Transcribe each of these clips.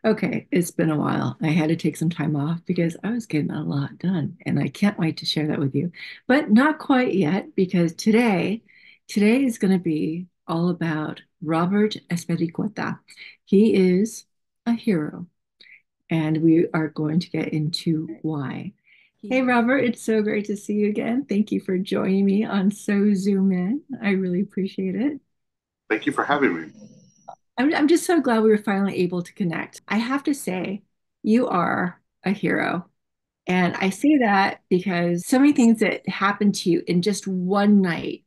Okay, it's been a while. I had to take some time off because I was getting a lot done, and I can't wait to share that with you. But not quite yet because today is going to be all about Robert Espericueta. He is a hero, and we are going to get into why. Hey, Robert, it's so great to see you again. Thank you for joining me on So Zoom In. I really appreciate it. Thank you for having me. I'm just so glad we were finally able to connect. I have to say, you are a hero. And I say that because so many things that happened to you in just one night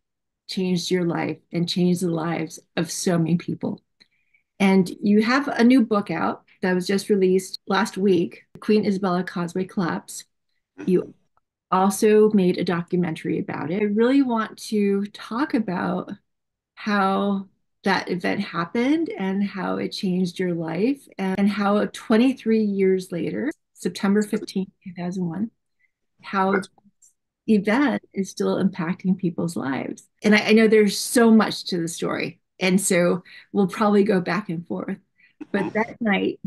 changed your life and changed the lives of so many people. And you have a new book out that was just released last week, Queen Isabella Causeway Collapse. You also made a documentary about it. I really want to talk about how that event happened and how it changed your life and how 23 years later, September 15th, 2001, how That's the event is still impacting people's lives. And I know there's so much to the story. And so we'll probably go back and forth. But that night,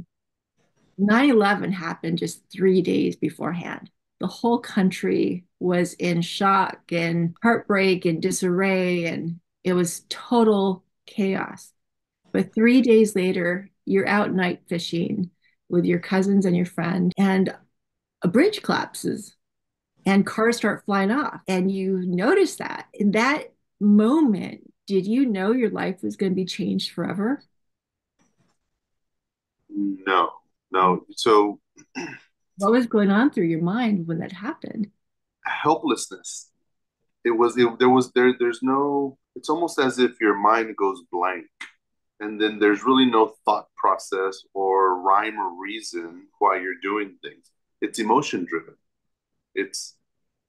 9/11 happened just 3 days beforehand. The whole country was in shock and heartbreak and disarray, and it was total chaos. But 3 days later, you're out night fishing with your cousins and your friend, and a bridge collapses and cars start flying off. And you notice that in that moment, did you know your life was going to be changed forever? no, no. So What was going on through your mind when that happened? helplessness. There's no, it's almost as if your mind goes blank and then there's really no thought process or rhyme or reason why you're doing things. It's emotion driven. It's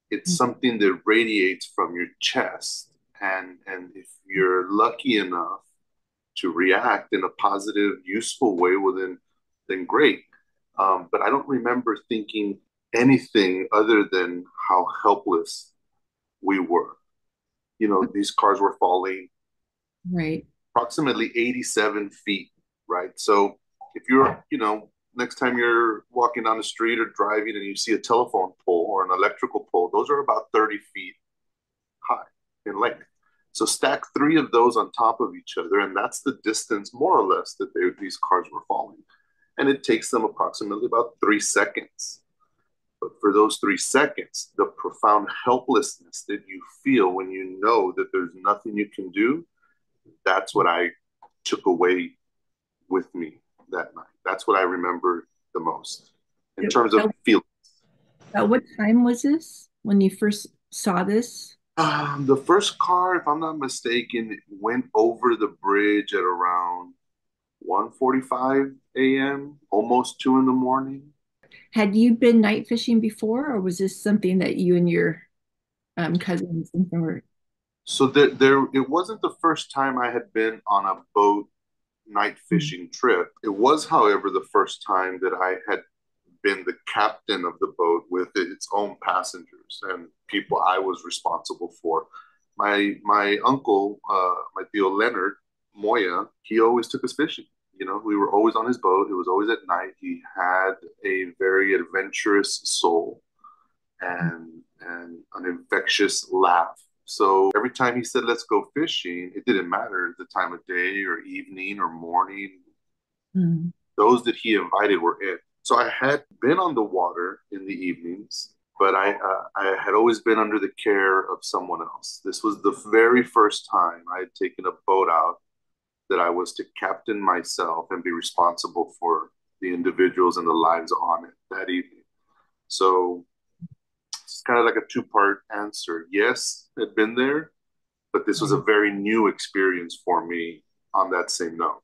it's something that radiates from your chest. And if you're lucky enough to react in a positive, useful way, well then great. But I don't remember thinking anything other than how helpless we were. You know, these cars were falling Right. approximately 87 feet, right? So if you're, next time you're walking down the street or driving and you see a telephone pole or an electrical pole, those are about 30 feet high in length. So stack three of those on top of each other, and that's the distance, more or less, that these cars were falling. And it takes them approximately about 3 seconds. But for those 3 seconds, the profound helplessness that you feel when you know that there's nothing you can do, that's what I took away with me that night. That's what I remember the most in terms of At, feeling. at what time was this when you first saw this? The first car, if I'm not mistaken, went over the bridge at around 1:45 a.m., almost 2 in the morning. Had you been night fishing before, or was this something that you and your cousins and were? So it wasn't the first time I had been on a boat night fishing trip. It was, however, the first time that I had been the captain of the boat with its own passengers and people I was responsible for. My uncle, my Theo Leonard Moya, he always took us fishing. You know, we were always on his boat. It was always at night. He had a very adventurous soul and an infectious laugh. So every time he said, let's go fishing, it didn't matter the time of day or evening or morning. Mm. Those that he invited were in. So I had been on the water in the evenings, but I had always been under the care of someone else. This was the very first time I had taken a boat out that I was to captain myself and be responsible for the individuals and the lives on it that evening. So it's kind of like a two-part answer. Yes, I'd been there, but this was a very new experience for me on that same note.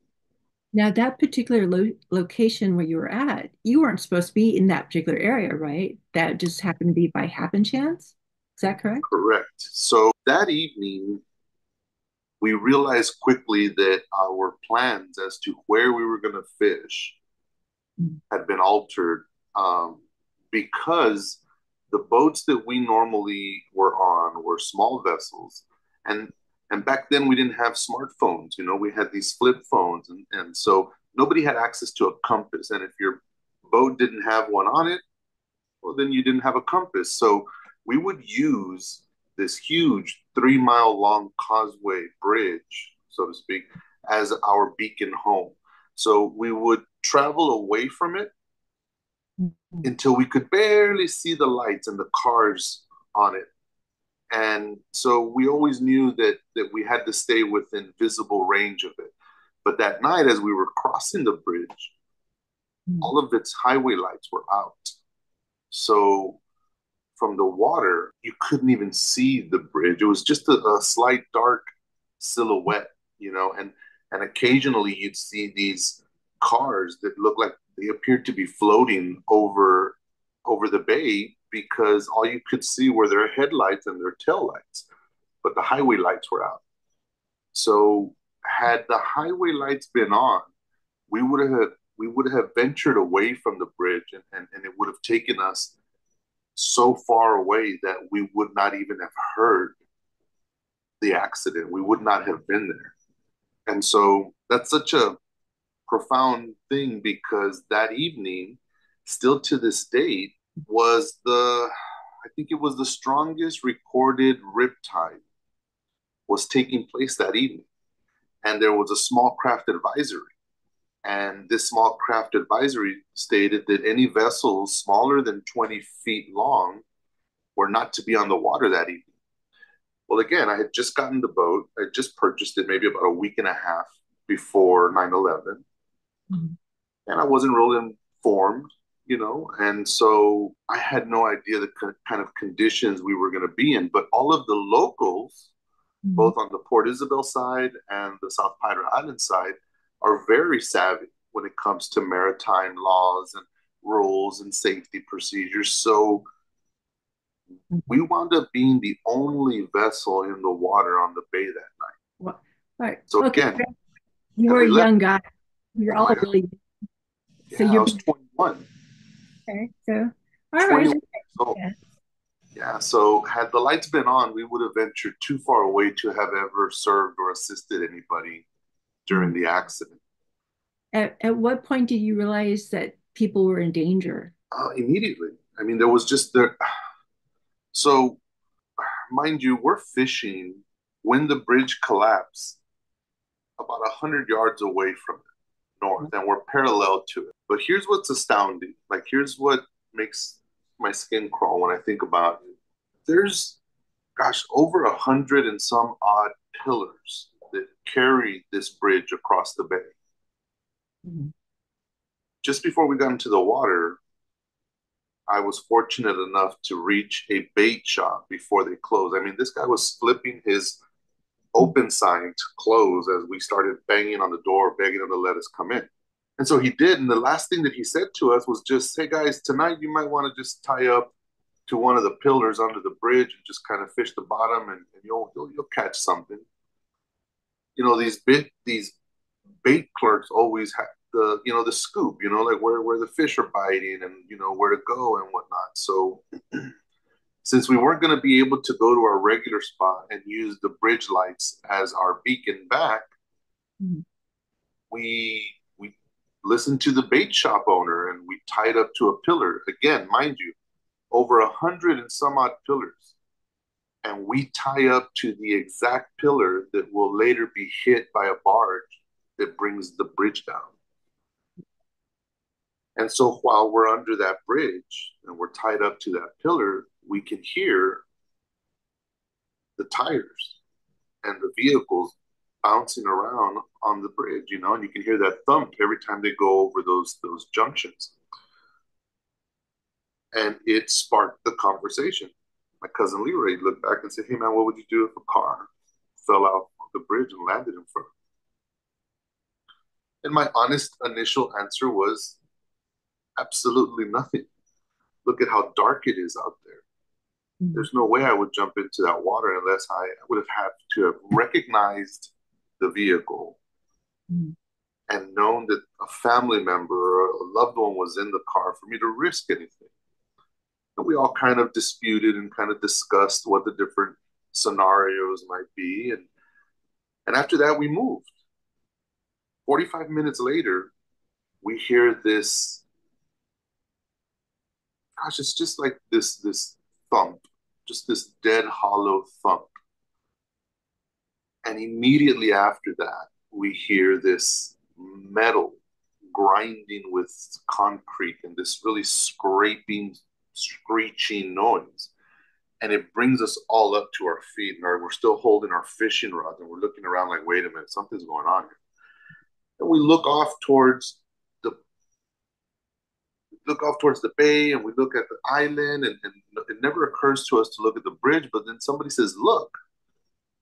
Now, that particular location where you were at, you weren't supposed to be in that particular area, right? That just happened to be by happen chance. Is that correct? Correct. So that evening, we realized quickly that our plans as to where we were going to fish Mm. had been altered because the boats that we normally were on were small vessels, and and back then we didn't have smartphones. You know, we had these flip phones, and so nobody had access to a compass. And if your boat didn't have one on it, well, then you didn't have a compass. So we would use this huge 3 mile long causeway bridge, so to speak, as our beacon home. So we would travel away from it until we could barely see the lights and the cars on it. And so we always knew that we had to stay within visible range of it. But that night, as we were crossing the bridge, all of its highway lights were out. So from the water, you couldn't even see the bridge. It was just a slight dark silhouette, and occasionally you'd see these cars that looked like they appeared to be floating over the bay because all you could see were their headlights and their tail lights, but the highway lights were out. So had the highway lights been on, we would have ventured away from the bridge, and it would have taken us so far away that we would not even have heard the accident. We would not have been there. And so that's such a profound thing because that evening, still to this date, was I think it was the strongest recorded riptide was taking place that evening. And there was a small craft advisory. And this small craft advisory stated that any vessels smaller than 20 feet long were not to be on the water that evening. Well, again, I had just gotten the boat. I had just purchased it maybe about a week and a half before 9/11. Mm-hmm. And I wasn't really informed, and so I had no idea the kind of conditions we were going to be in. But all of the locals, mm-hmm. both on the Port Isabel side and the South Padre Island side, are very savvy when it comes to maritime laws and rules and safety procedures. So we wound up being the only vessel in the water on the bay that night. Well, right. So okay. Again, you were a young guy. You're all really. So I was 21. Okay, so all right. So, yeah. So had the lights been on, we would have ventured too far away to have ever served or assisted anybody during the accident. At what point did you realize that people were in danger? Immediately. I mean, there was just there. So, mind you, we're fishing when the bridge collapsed about 100 yards away from it, north, and we're parallel to it. But here's what's astounding. Like, here's what makes my skin crawl when I think about it. There's, over 100 and some odd pillars that carry this bridge across the bay. Mm-hmm. Just before we got into the water, I was fortunate enough to reach a bait shop before they closed. I mean, this guy was flipping his open sign to close as we started banging on the door, begging him to let us come in. And so he did. And the last thing that he said to us was just, hey guys, tonight you might want to just tie up to one of the pillars under the bridge and just kind of fish the bottom, and you'll catch something. These bait clerks always have the scoop, like where the fish are biting and where to go and whatnot. So since we weren't going to be able to go to our regular spot and use the bridge lights as our beacon back, mm-hmm. we listened to the bait shop owner and we tied up to a pillar. Again, mind you, over 100 and some odd pillars. And we tie up to the exact pillar that will later be hit by a barge that brings the bridge down. And so while we're under that bridge and we're tied up to that pillar, we can hear the tires and the vehicles bouncing around on the bridge, and you can hear that thump every time they go over those junctions. And it sparked the conversation. My cousin Leroy looked back and said, hey man, what would you do if a car fell out of the bridge and landed in front of you? And my honest initial answer was, absolutely nothing. Look at how dark it is out there. Mm-hmm. There's no way I would jump into that water unless I would have had to have recognized the vehicle, mm-hmm. and known that a family member or a loved one was in the car for me to risk anything. And we all kind of disputed and kind of discussed what the different scenarios might be. And after that, we moved. 45 minutes later, we hear this, gosh, it's just like this thump, just this dead hollow thump. And immediately after that, we hear this metal grinding with concrete and this really scraping, screeching noise. And it brings us all up to our feet, and we're still holding our fishing rods, and we're looking around like, wait a minute, something's going on here. And we the look off towards the bay, and we look at the island, and it never occurs to us to look at the bridge. But then somebody says, "Look,"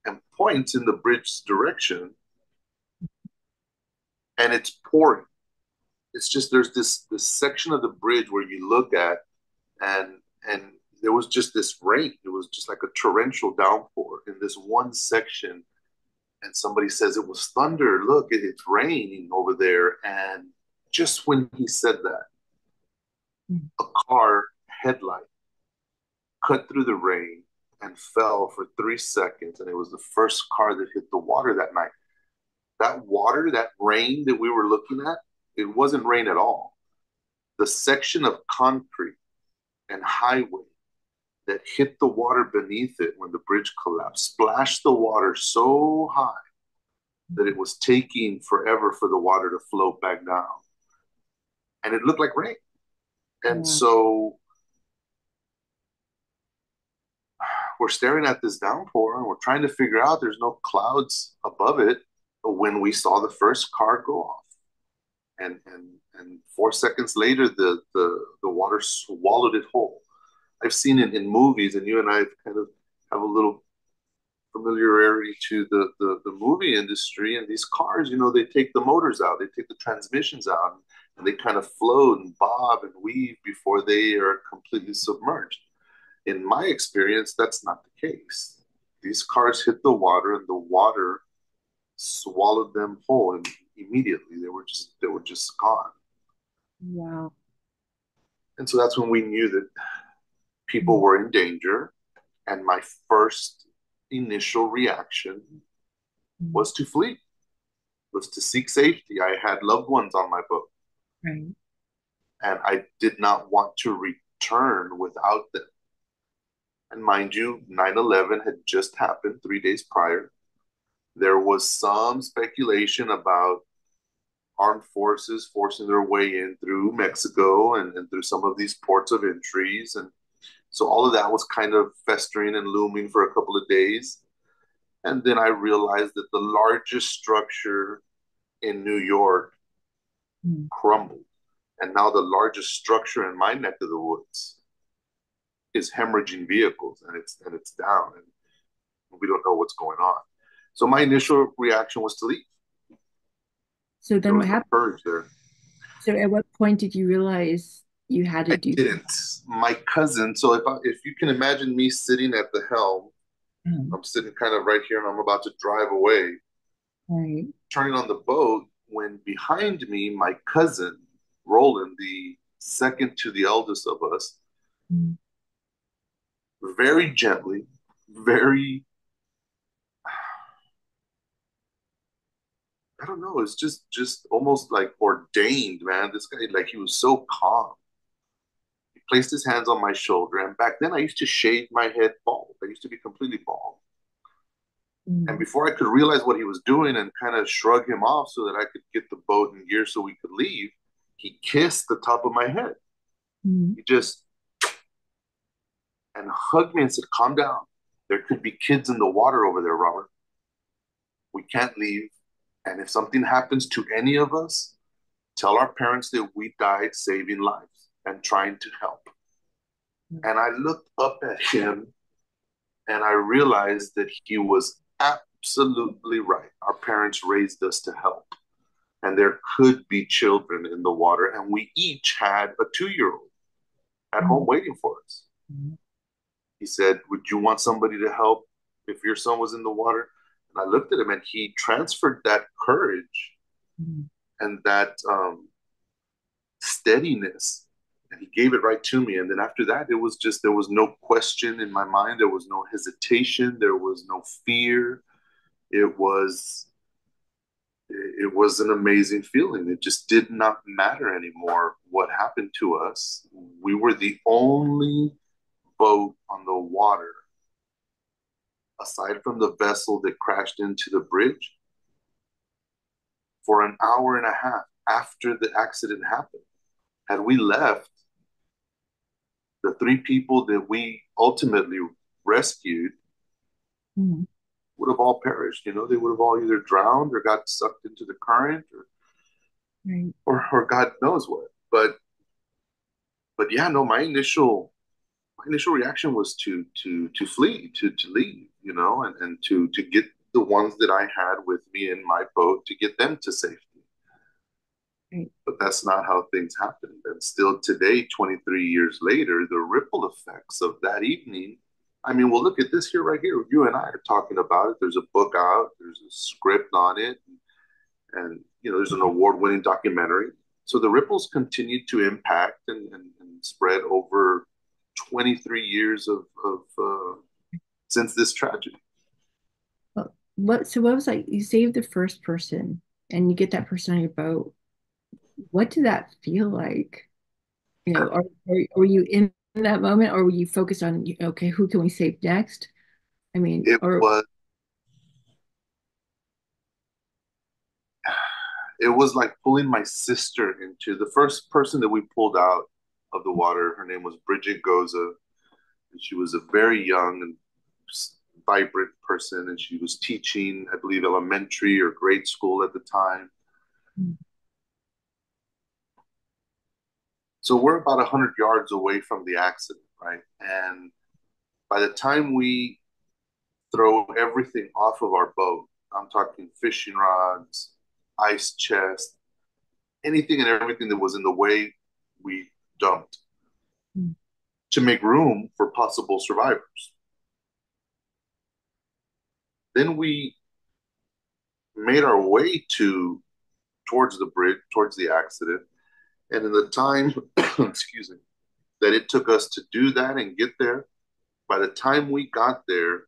and points in the bridge's direction, and it's pouring. It's just there's this section of the bridge where you look at, and there was just this rain. It was just like a torrential downpour in this one section. And somebody says it was thunder. Look, it's raining over there. And just when he said that, a car headlight cut through the rain and fell for 3 seconds. And it was the first car that hit the water that night. That water, that rain that we were looking at, it wasn't rain at all. The section of concrete and highway that hit the water beneath it when the bridge collapsed splashed the water so high that it was taking forever for the water to flow back down. And it looked like rain. And Yeah. so we're staring at this downpour and we're trying to figure out there's no clouds above it when we saw the first car go off. And 4 seconds later, the water swallowed it whole. I've seen it in movies, and you and I kind of have a little familiarity to the movie industry. And these cars, they take the motors out, they take the transmissions out, and they kind of float and bob and weave before they are completely submerged. In my experience, that's not the case. These cars hit the water, and the water swallowed them whole, and immediately they were just gone. Wow. And so that's when we knew that people Mm. were in danger. And my first initial reaction Mm. was to flee, was to seek safety. I had loved ones on my boat, Right. and I did not want to return without them. And mind you, 9/11 had just happened 3 days prior. There was some speculation about armed forces forcing their way in through Mexico and through some of these ports of entries. And so all of that was kind of festering and looming for a couple of days. And then I realized that the largest structure in New York Mm. crumbled. And now the largest structure in my neck of the woods is hemorrhaging vehicles, and it's down, and we don't know what's going on. So my initial reaction was to leave. So There then what was no happened? courage there. So at what point did you realize you had to I do didn't. My cousin. So if you can imagine me sitting at the helm, something? I'm sitting kind of right here, and I'm about to drive away, Right. turning on the boat, when behind me, my cousin, Roland, the second to the eldest of us, Mm. very gently, very, I don't know, it's just almost like ordained, man. This guy, like, he was so calm. He placed his hands on my shoulder, and back then I used to shave my head bald. I used to be completely bald. And Mm. before I could realize what he was doing and kind of shrug him off so that I could get the boat in gear so we could leave, he kissed the top of my head. Mm. He just and hugged me and said, "Calm down. There could be kids in the water over there, Robert. We can't leave. And if something happens to any of us, tell our parents that we died saving lives and trying to help." And I looked up at him and I realized that he was absolutely right. Our parents raised us to help, and there could be children in the water, and we each had a 2-year-old at home Mm. waiting for us. Mm. He said, "Would you want somebody to help if your son was in the water?" And I looked at him, and he transferred that courage Mm. and that steadiness, and he gave it right to me. And then after that, it was just, there was no question in my mind. There was no hesitation. There was no fear. It was it was an amazing feeling. It just did not matter anymore what happened to us. We were the only boat on the water, aside from the vessel that crashed into the bridge, for an hour and a half after the accident happened. Had we left, the three people that we ultimately rescued Mm-hmm. would have all perished. You know, they would have all either drowned or got sucked into the current, Right. or God knows what. But yeah, no, my initial reaction was to flee, to leave, you know, and to get the ones that I had with me in my boat to get them to safety. Right. But that's not how things happened. And still today, 23 years later, the ripple effects of that evening. I mean, well, look at this here, right here. You and I are talking about it. There's a book out, there's a script on it, and you know, there's an award-winning documentary. So the ripples continue to impact and spread over 23 years of since this tragedy. Well, what was like you saved the first person and you get that person on your boat. What did that feel like? You know, were you in that moment or were you focused on, okay, who can we save next? I mean, It or was it was like pulling my sister into the first person that we pulled out of the water. Her name was Bridget Goza, and she was a very young and vibrant person, and she was teaching, I believe, elementary or grade school at the time. So we're about 100 yards away from the accident, right? And by the time we throw everything off of our boat, I'm talking fishing rods, ice chest, anything and everything that was in the way, we dumped to make room for possible survivors. Then we made our way towards the bridge, towards the accident. And in the time, excuse me, that it took us to do that and get there, by the time we got there,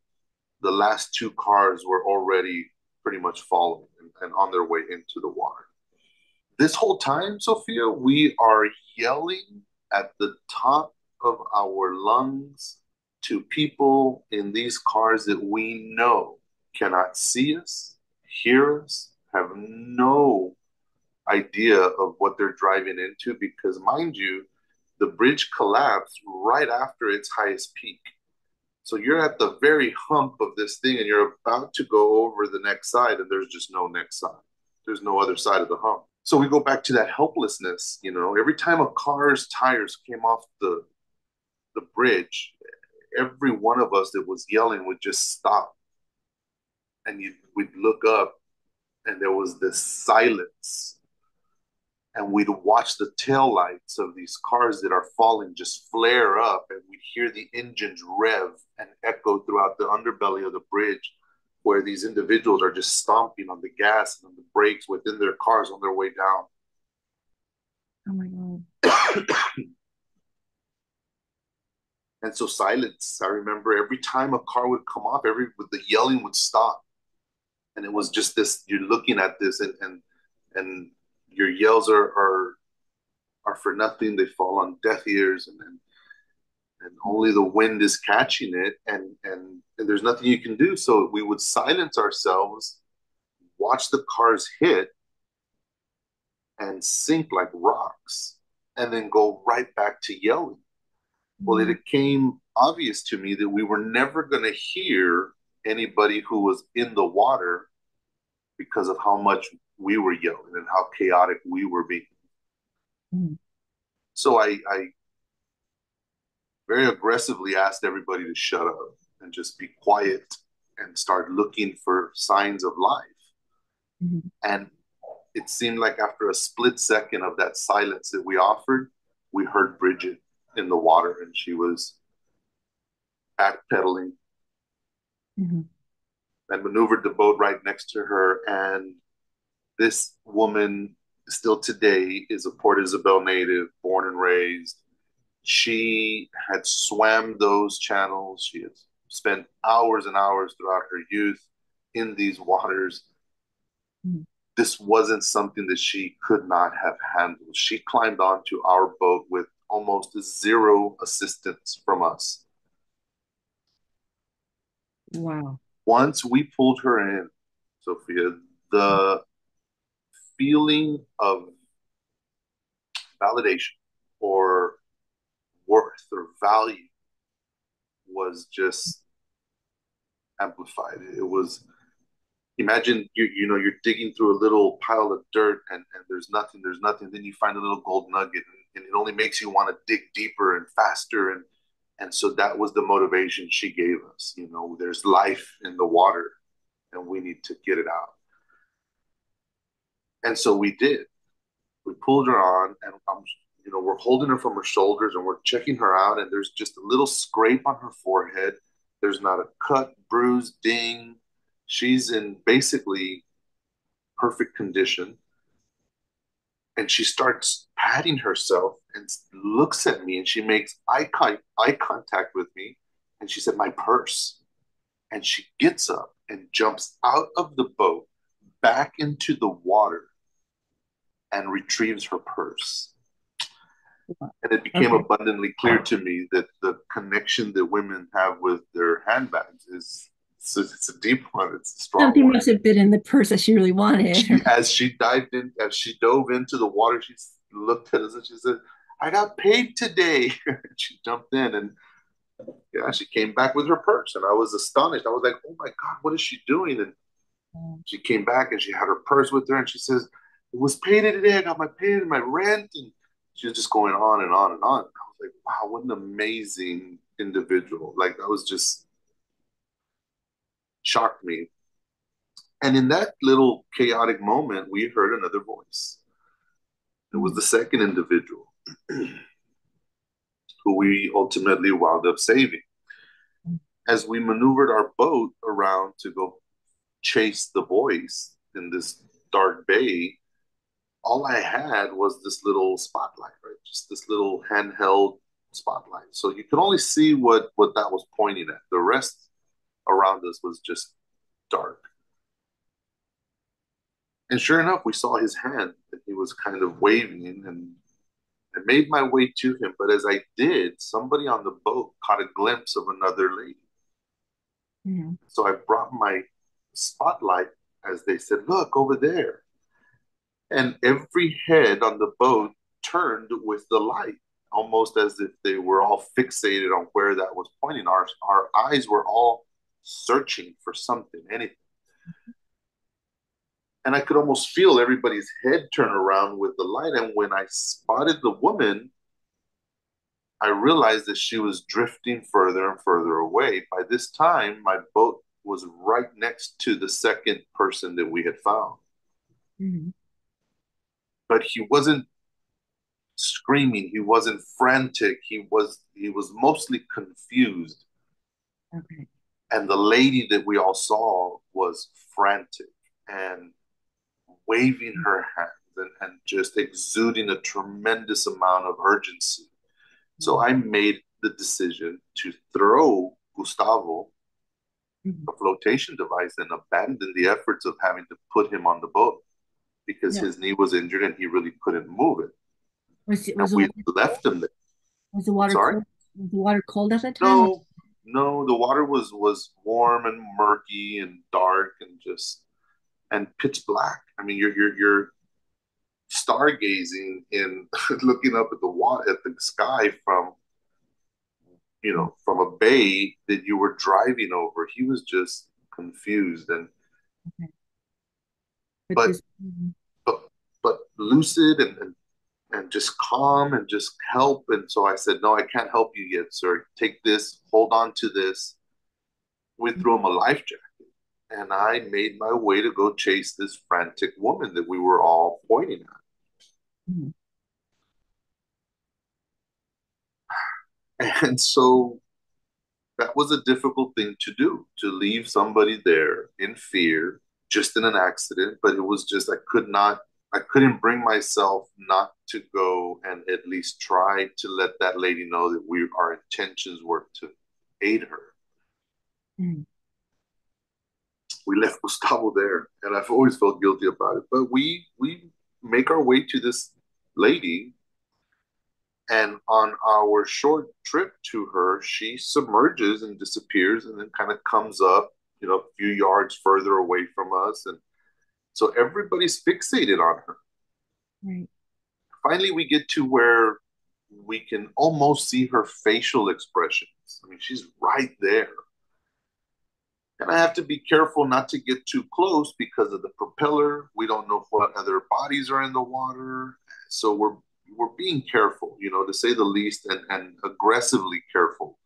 the last two cars were already pretty much falling and on their way into the water. This whole time, Sophia, we are yelling at the top of our lungs to people in these cars that we know cannot see us, hear us, have no idea of what they're driving into because, mind you, the bridge collapsed right after its highest peak. So you're at the very hump of this thing and you're about to go over the next side, and there's just no next side. There's no other side of the hump. So we go back to that helplessness, you know, every time a car's tires came off the bridge, every one of us that was yelling would just stop. And we'd look up and there was this silence. And we'd watch the tail lights of these cars that are falling just flare up, and we'd hear the engines rev and echo throughout the underbelly of the bridge, where these individuals are just stomping on the gas and on the brakes within their cars on their way down. oh my God. And so silence. I remember every time a car would come off, the yelling would stop, and it was just this. You're looking at this, and your yells are for nothing. They fall on deaf ears, and only the wind is catching it, and there's nothing you can do. So we would silence ourselves, watch the cars hit and sink like rocks, and then go right back to yelling. Well, it Mm-hmm. became obvious to me that we were never going to hear anybody who was in the water because of how much we were yelling and how chaotic we were being. So I very aggressively asked everybody to shut up and just be quiet and start looking for signs of life. Mm-hmm. And it seemed like after a split second of that silence that we offered, we heard Bridget in the water, and she was backpedaling Mm-hmm. and maneuvered the boat right next to her. And this woman, still today, is a Port Isabel native, born and raised. She had swam those channels. She had spent hours and hours throughout her youth in these waters. this wasn't something that she could not have handled. She climbed onto our boat with almost zero assistance from us. Wow. Once we pulled her in, Sophia, the feeling of validation or worth or value was just amplified. It was, imagine you're digging through a little pile of dirt, and there's nothing, then you find a little gold nugget, and it only makes you want to dig deeper and faster, and so that was the motivation she gave us. There's life in the water, and we need to get it out. And so we did. We pulled her on, and we're holding her from her shoulders, and we're checking her out, and there's just a little scrape on her forehead. There's not a cut, bruise, ding. She's in basically perfect condition. And she starts patting herself and looks at me, and she makes eye contact with me. And she said, "My purse." And she gets up and jumps out of the boat back into the water and retrieves her purse. And it became Okay. abundantly clear to me that the connection that women have with their handbags is it's a deep one. It's a strong Something one. must have been in the purse that she really wanted. As she dove into the water, she looked at us and she said, "I got paid today." She jumped in, and yeah, she came back with her purse, and I was astonished. I was like, "Oh my God, what is she doing?" And she came back, and she had her purse with her, and she says, "It was paid today. I got my pay and my rent." And she was just going on and on and on. I was like, "Wow, what an amazing individual!" Like, that was just shocked me. And in that little chaotic moment, we heard another voice. It was Mm. the second individual who we ultimately wound up saving. As we maneuvered our boat around to go chase the boys in this dark bay, all I had was this little spotlight, right? Just this little handheld spotlight. So you could only see what that was pointing at. The rest around us was just dark. And sure enough, we saw his hand, and he was kind of waving, and I made my way to him. But as I did, somebody on the boat caught a glimpse of another lady. Mhm. So I brought my spotlight, as they said, "Look over there." And every head on the boat turned with the light, almost as if they were all fixated on where that was pointing. Our eyes were all searching for something, anything. And I could almost feel everybody's head turn around with the light. And when I spotted the woman, I realized that she was drifting further and further away. By this time, my boat was right next to the second person that we had found. Mhm. But he wasn't screaming, he wasn't frantic, he was mostly confused. Okay. And the lady that we all saw was frantic and waving her hands, and just exuding a tremendous amount of urgency. So Wow. I made the decision to throw Gustavo Mhm. a flotation device and abandon the efforts of having to put him on the boat because No. his knee was injured and he really couldn't move it. Was it And was the we water left him there. was the I'm water sorry? cold? Was the water cold at that time? Or? No, no, the water was warm and murky and dark and just and pitch black. I mean, you're stargazing in looking up at the water at the sky from from a bay that you were driving over. He was just confused and Okay. But but this. Mhm. but but lucid and just calm and just help. And so I said, "No, I can't help you yet, sir. Take this, hold on to this." We threw him a life jacket, and I made my way to go chase this frantic woman that we were all pointing Mhm. at. And so that was a difficult thing to do, to leave somebody there in fear, just in an accident. But it was just, I couldn't bring myself not to go and at least try to let that lady know that our intentions were to aid her. Mhm. We left Gustavo there, and I've always felt guilty about it. But we make our way to this lady, and on our short trip to her, she submerges and disappears, and then kind of comes up, a few yards further away from us, and so everybody's fixated on her. Right. Finally, we get to where we can almost see her facial expressions. I mean, she's right there. And I have to be careful not to get too close because of the propeller. We don't know what other bodies are in the water. So we're being careful, to say the least, and aggressively careful.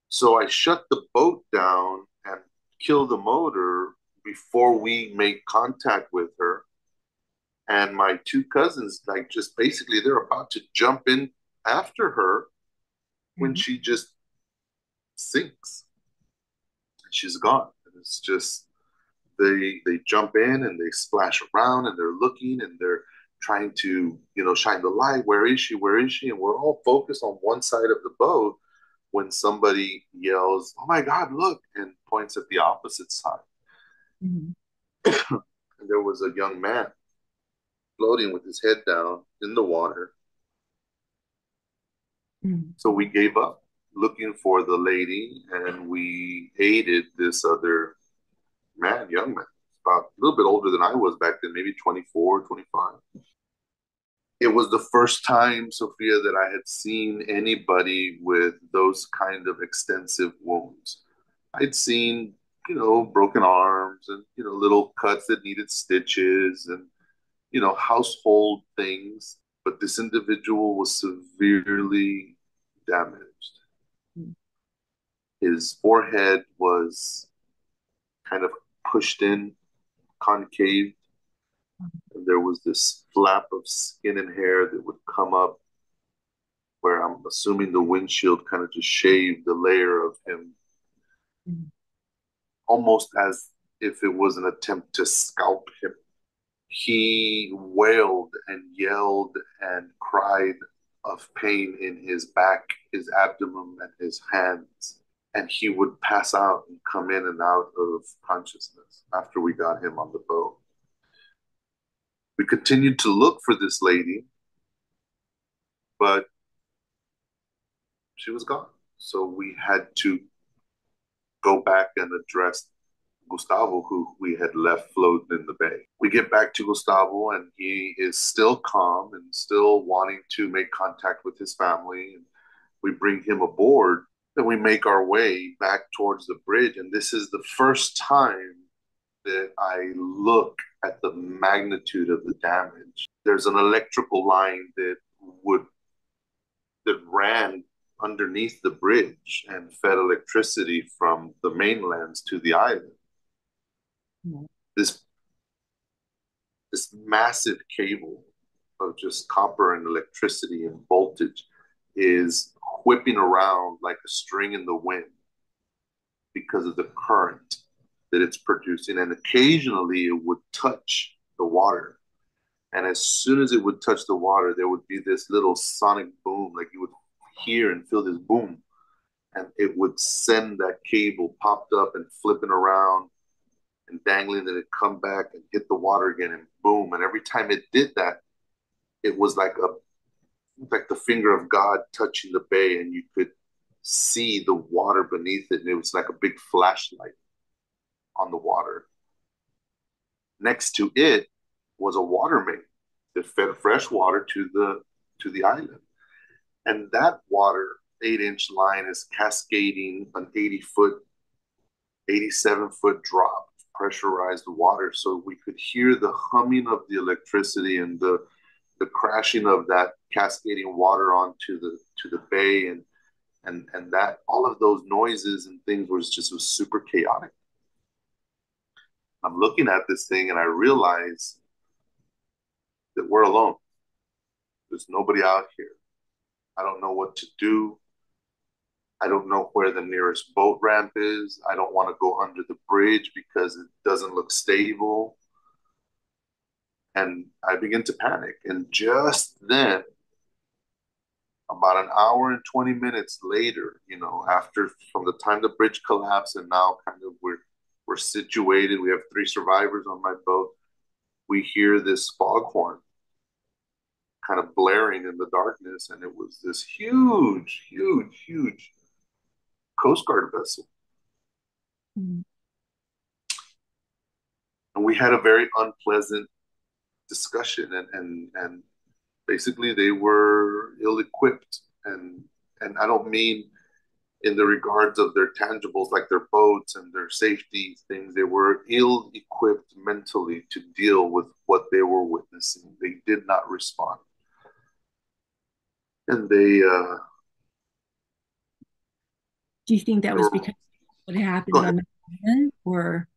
So I shut the boat down and kill the motor before we make contact with her. And my two cousins, like, just basically they're about to jump in after her when Right. she just sinks. She's gone. And it's just they jump in and they splash around and they're looking and they're trying to shine the light. Where is she? Where is she? And we're all focused on one side of the boat when somebody yells, "Oh my God, look!" and points at the opposite side. Mm-hmm. And there was a young man floating with his head down in the water. Mm-hmm. So we gave up looking for the lady and we aided this other man, young man, about a little bit older than I was back then, maybe 24, 25. It was the first time, Sophia, that I had seen anybody with those kind of extensive wounds. I'd seen, broken arms and, little cuts that needed stitches and, household things. But this individual was severely damaged. His forehead was kind of pushed in, concave, and there was this flap of skin and hair that would come up where I'm assuming the windshield kind of just shaved the layer of him, Mm-hmm. almost as if it was an attempt to scalp him. He wailed and yelled and cried of pain in his back, his abdomen, and his hands. And he would pass out and come in and out of consciousness after we got him on the boat. We continued to look for this lady, but she was gone. So we had to go back and address Gustavo, who we had left floating in the bay. We get back to Gustavo, and he is still calm and still wanting to make contact with his family. And we bring him aboard, and we make our way back towards the bridge. And this is the first time that I look at the magnitude of the damage. There's an electrical line that ran underneath the bridge and fed electricity from the mainlands to the island. Mm-hmm. This this massive cable of just copper and electricity and voltage is whipping around like a string in the wind because of the current that it's producing. And occasionally it would touch the water. And as soon as it would touch the water, there would be this little sonic boom, like you would hear and feel this boom. And it would send that cable popped up and flipping around and dangling, and it'd come back and hit the water again and boom. And every time it did that, it was like the finger of God touching the bay, and you could see the water beneath it, and it was like a big flashlight on the water. Next to it was a water main that fed fresh water to the island. And that water 8-inch line is cascading an 80-foot, 87-foot drop of pressurized water. So we could hear the humming of the electricity and the crashing of that cascading water onto the bay, and that all of those noises and things was super chaotic. I'm looking at this thing and I realize that we're alone. There's nobody out here. I don't know what to do. I don't know where the nearest boat ramp is. I don't want to go under the bridge because it doesn't look stable. And I begin to panic. And just then, about an hour and 20 minutes later, after from the time the bridge collapsed and now kind of We're situated. We have three survivors on my boat. We hear this foghorn kind of blaring in the darkness, and it was this huge, huge, huge Coast Guard vessel. Mm. And we had a very unpleasant discussion, and basically they were ill equipped, and I don't mean in the regards of their tangibles like their boats and their safety things. They were ill equipped mentally to deal with what they were witnessing. They did not respond, and Do you think that they was were. because what Go happened ahead. on the island, or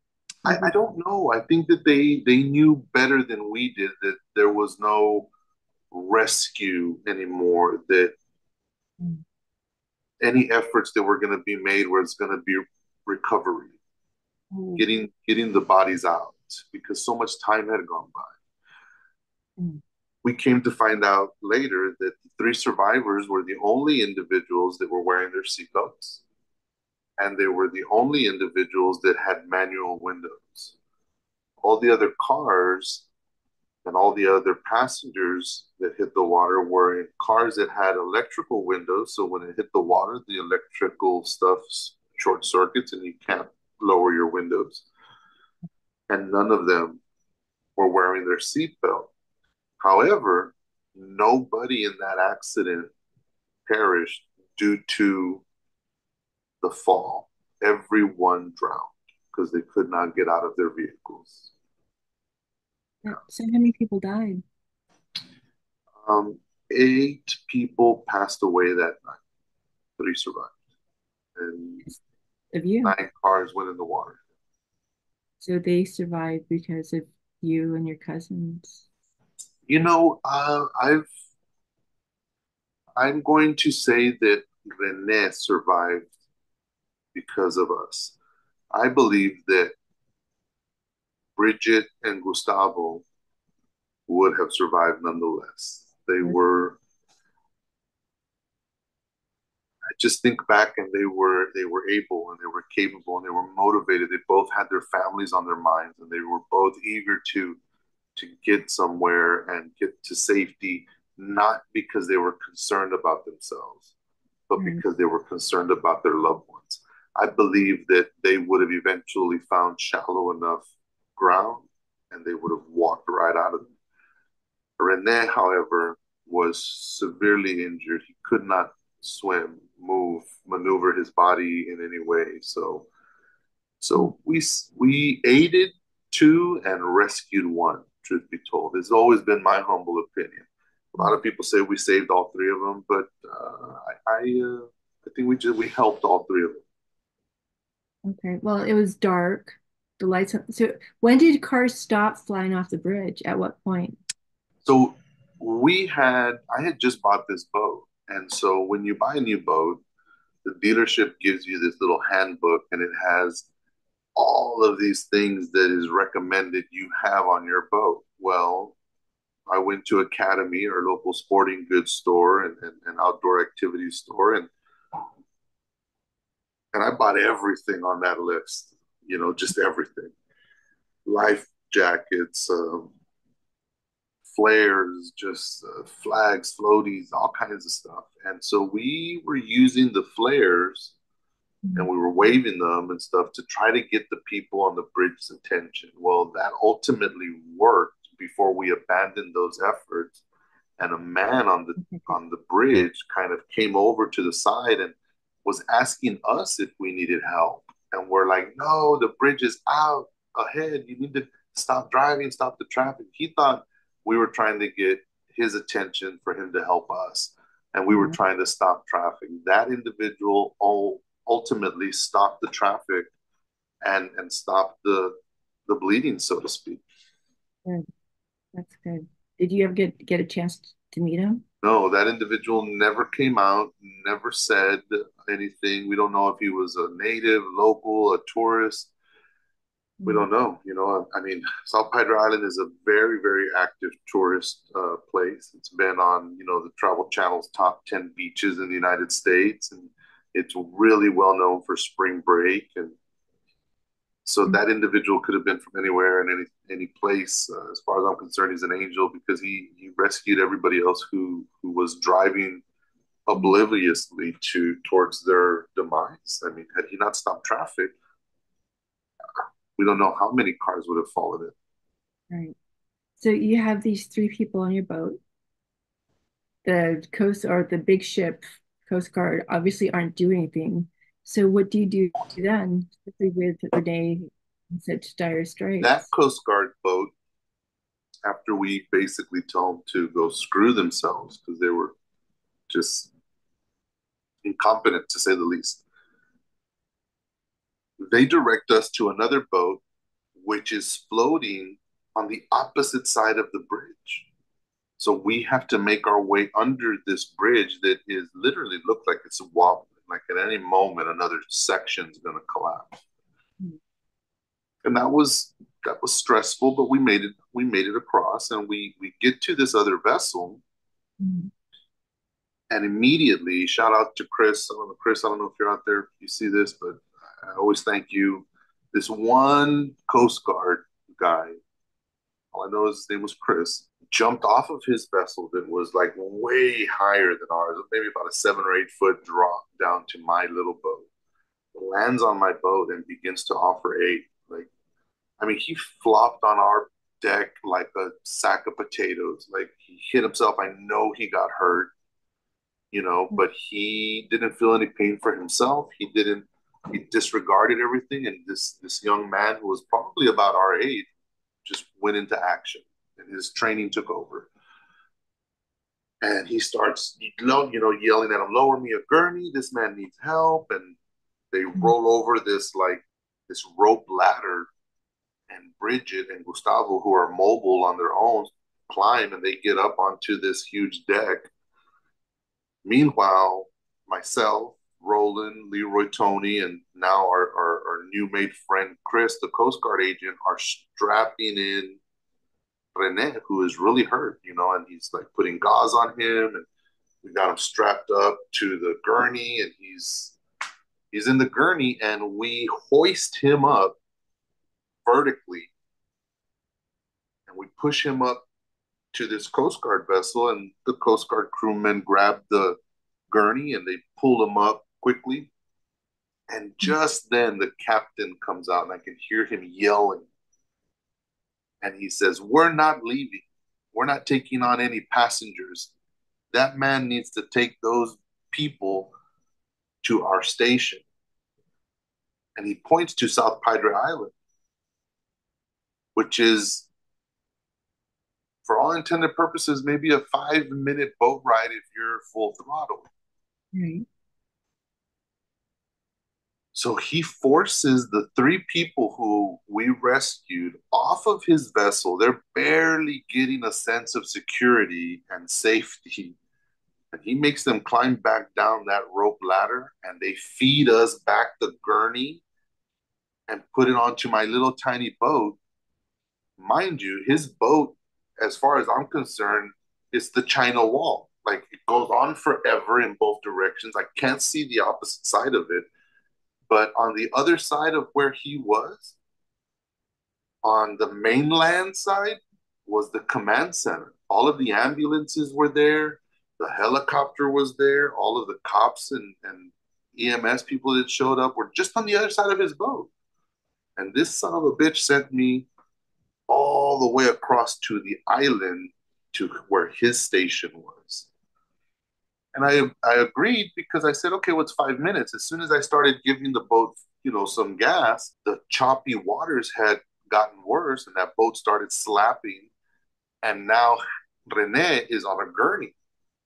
what I was? don't know. I think that they knew better than we did that there was no rescue anymore. That Mm. any efforts that were going to be made was going to be recovery, Oh. getting the bodies out because so much time had gone by. Mm. We came to find out later that the three survivors were the only individuals that were wearing their seatbelts, and they were the only individuals that had manual windows. All the other cars and all the other passengers that hit the water were in cars that had electrical windows. So when it hit the water, the electrical stuff short circuits and you can't lower your windows. And none of them were wearing their seatbelt. However, nobody in that accident perished due to the fall. Everyone drowned because they could not get out of their vehicles. So how many people died? Um, 8 people passed away that night. 3 survived, and Of you. 9 cars went in the water. So they survived because of you and your cousins. I'm going to say that Rene survived because of us. I believe that Bridget and Gustavo would have survived nonetheless. They Or- were. I just think back, and they were able, and they were capable, and they were motivated. They both had their families on their minds, and they were both eager to get somewhere and get to safety, not because they were concerned about themselves, but Right. because they were concerned about their loved ones. I believe that they would have eventually found shallow enough ground and they would have walked right out of it. Rene, however, was severely injured. He could not swim, move, maneuver his body in any way. So Mm. so we aided 2 and rescued 1. Truth be told, it's always been my humble opinion. A lot Mm. of people say we saved all 3 of them, but I think we helped all 3 of them. Okay. Well, it was dark. The lights. So when did cars stop flying off the bridge? At what point? So I had just bought this boat, and so when you buy a new boat, the dealership gives you this little handbook, and it has all of these things that is recommended you have on your boat. Well, I went to Academy, our local sporting goods store and outdoor activities store, and I bought everything on that list. Just everything: life jackets, flares, just flags, floaties, all kinds of stuff. And so we were using the flares and Mm. we were waving them and stuff to try to get the people on the bridge's attention. Well, that ultimately worked before we abandoned those efforts, and a man Okay. on the bridge kind of came over to the side and was asking us if we needed help. And we're like, no, the bridge is out ahead. You need to stop driving, stop the traffic. He thought we were trying to get his attention for him to help us. And we were Yeah. trying to stop traffic. That individual ultimately stopped the traffic and stopped the bleeding, so to speak. Good. That's good. Did you ever get a chance to meet him? No, that individual never came out, never said anything. We don't know if he was a native, local, a tourist. We Mm. don't know. I mean, South Padre Island is a very, very active tourist place. It's been on, the Travel Channel's top 10 beaches in the United States, and it's really well known for spring break. And So that individual could have been from anywhere and any place. As far as I'm concerned, he's an angel because he rescued everybody else who was driving obliviously towards their demise. I mean, had he not stopped traffic, we don't know how many cars would have fallen in. Right. So you have these three people on your boat. The coast or the big ship, Coast Guard, obviously aren't doing anything. So what do you do then, especially with Renee in such dire That straits? Coast Guard boat, after we basically tell them to go screw themselves because they were just incompetent to say the least, they direct us to another boat which is floating on the opposite side of the bridge. So we have to make our way under this bridge that is literally looked like it's wobbling. Like at any moment, another section is going to collapse. And that was stressful, but we made it across, and we get to this other vessel, Mm. and immediately shout out to Chris. I don't know, Chris. I don't know if you're out there, if you see this, but I always thank you. This one Coast Guard guy, all I know is his name was Chris, jumped off of his vessel that was like way higher than ours, maybe about a 7 or 8 foot drop down to my little boat. Lands on my boat and begins to offer aid. Like, I mean, he flopped on our deck like a sack of potatoes. Like he hit himself. I know he got hurt, but he didn't feel any pain for himself. He didn't. He disregarded everything, and this young man who was probably about our age just went into action, and his training took over. And he starts, yelling at him, "Lower me a gurney! This man needs help!" And they roll over this rope ladder, and Bridget and Gustavo, who are mobile on their own, climb and they get up onto this huge deck. Meanwhile, myself, Roland, Leroy, Tony, and now our new made friend Chris, the Coast Guard agent, are strapping in Rene, who is really hurt, and he's like putting gauze on him, and we got him strapped up to the gurney, and he's in the gurney, and we hoist him up vertically, and we push him up to this Coast Guard vessel, and the Coast Guard crewmen grab the gurney and they pull him up quickly. And just then the captain comes out, and I can hear him yelling. And he says, "We're not leaving. We're not taking on any passengers. That man needs to take those people to our station." And he points to South Padre Island, which is, for all intended purposes, maybe a 5-minute boat ride if you're full throttle. Right. So he forces the three people who we rescued off of his vessel. They're barely getting a sense of security and safety. And he makes them climb back down that rope ladder, and they feed us back the gurney and put it onto my little tiny boat. Mind you, his boat, as far as I'm concerned, is the China wall. Like it goes on forever in both directions. I can't see the opposite side of it. But on the other side of where he was, on the mainland side, was the command center. All of the ambulances were there. The helicopter was there. All of the cops and EMS people that showed up were just on the other side of his boat. And this son of a bitch sent me all the way across to the island to where his station was. And I agreed because I said, okay, what's 5 minutes? As soon as I started giving the boat, some gas, the choppy waters had gotten worse, and that boat started slapping. And now Rene is on a gurney.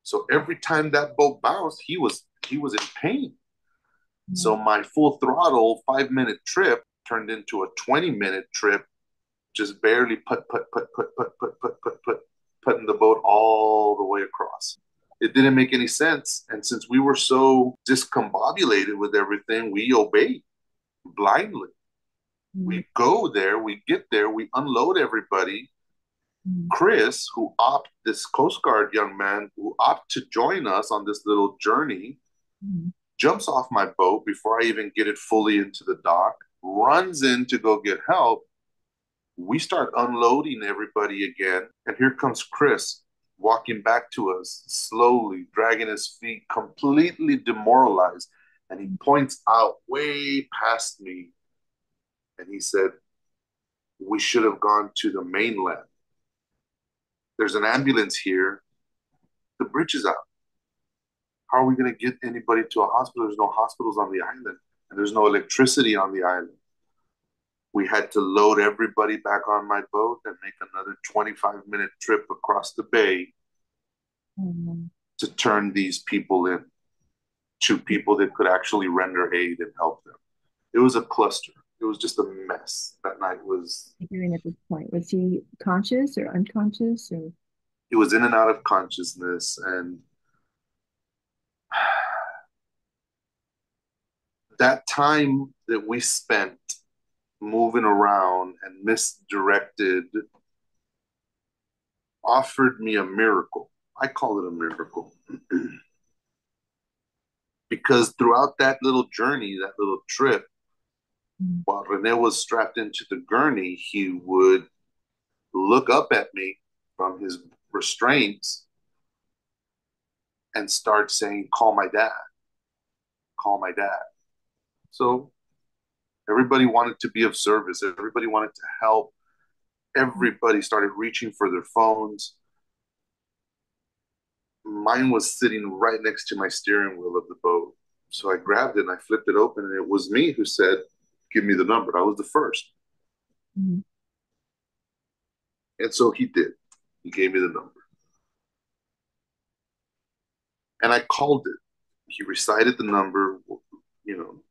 So every time that boat bounced, he was in pain. So my full throttle 5-minute trip turned into a 20-minute trip, just barely putting the boat all the way across. It didn't make any sense. And since we were so discombobulated with everything, we obeyed blindly. We go there, we get there, we unload everybody. Chris, this Coast Guard young man who opted to join us on this little journey, jumps off my boat before I even get it fully into the dock. runs in to go get help. We start unloading everybody again. And here comes Chris walking back to us, slowly dragging his feet, completely demoralized. And he points out way past me and he said, "We should have gone to the mainland. There's an ambulance here. The bridge is out. How are we going to get anybody to a hospital? There's no hospitals on the island, and there's no electricity on the island." We had to load everybody back on my boat and make another 25-minute trip across the bay Mhm. to turn these people in to people that could actually render aid and help them. It was a cluster. It was just a mess. That night was, Hearing at this point, was he conscious or unconscious or? it was in and out of consciousness. And that time that we spent moving around and misdirected offered me a miracle. I call it a miracle. Because throughout that little journey, that little trip, Mhm. while Rene was strapped into the gurney, he would look up at me from his restraints and start saying, "Call my dad, call my dad." So everybody wanted to be of service, everybody wanted to help, everybody started reaching for their phones. Mine was sitting right next to my steering wheel of the boat. So I grabbed it and I flipped it open, and it was me who said, "Give me the number." I was the first. Mhm. And so he did. He gave me the number. And I called it. He recited the number, you know,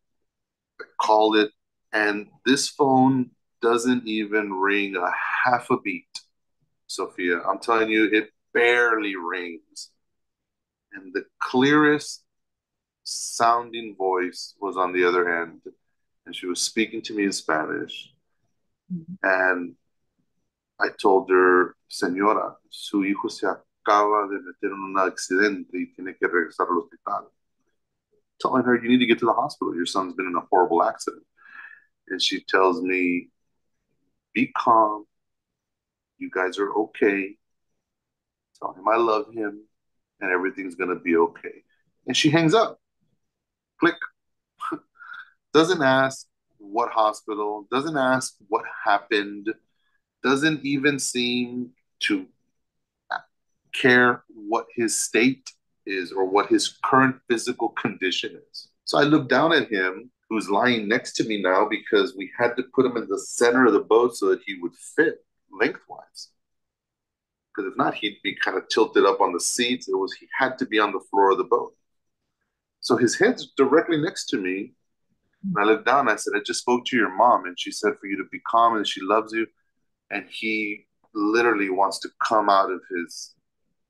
I called it. And this phone doesn't even ring a half a beat, Sophia. I'm telling you, it barely rings. And the clearest sounding voice was on the other end. And she was speaking to me in Spanish. Mhm. And I told her, "Señora, su hijo se acaba de meter en un accidente y tiene que regresar al hospital." Telling her, "You need to get to the hospital. Your son's been in a horrible accident." And she tells me, "Be calm. You guys are okay. Tell him I love him and everything's going to be okay." And she hangs up. Click. Doesn't ask what hospital, doesn't ask what happened, doesn't even seem to care what his state is or what his current physical condition is. So I look down at him, who's lying next to me now because we had to put him in the center of the boat so that he would fit lengthwise. Because if not, he'd be kind of tilted up on the seats. He had to be on the floor of the boat. So his head's directly next to me. And I looked down and I said, "I just spoke to your mom and she said for you to be calm and she loves you." And he literally wants to come out of his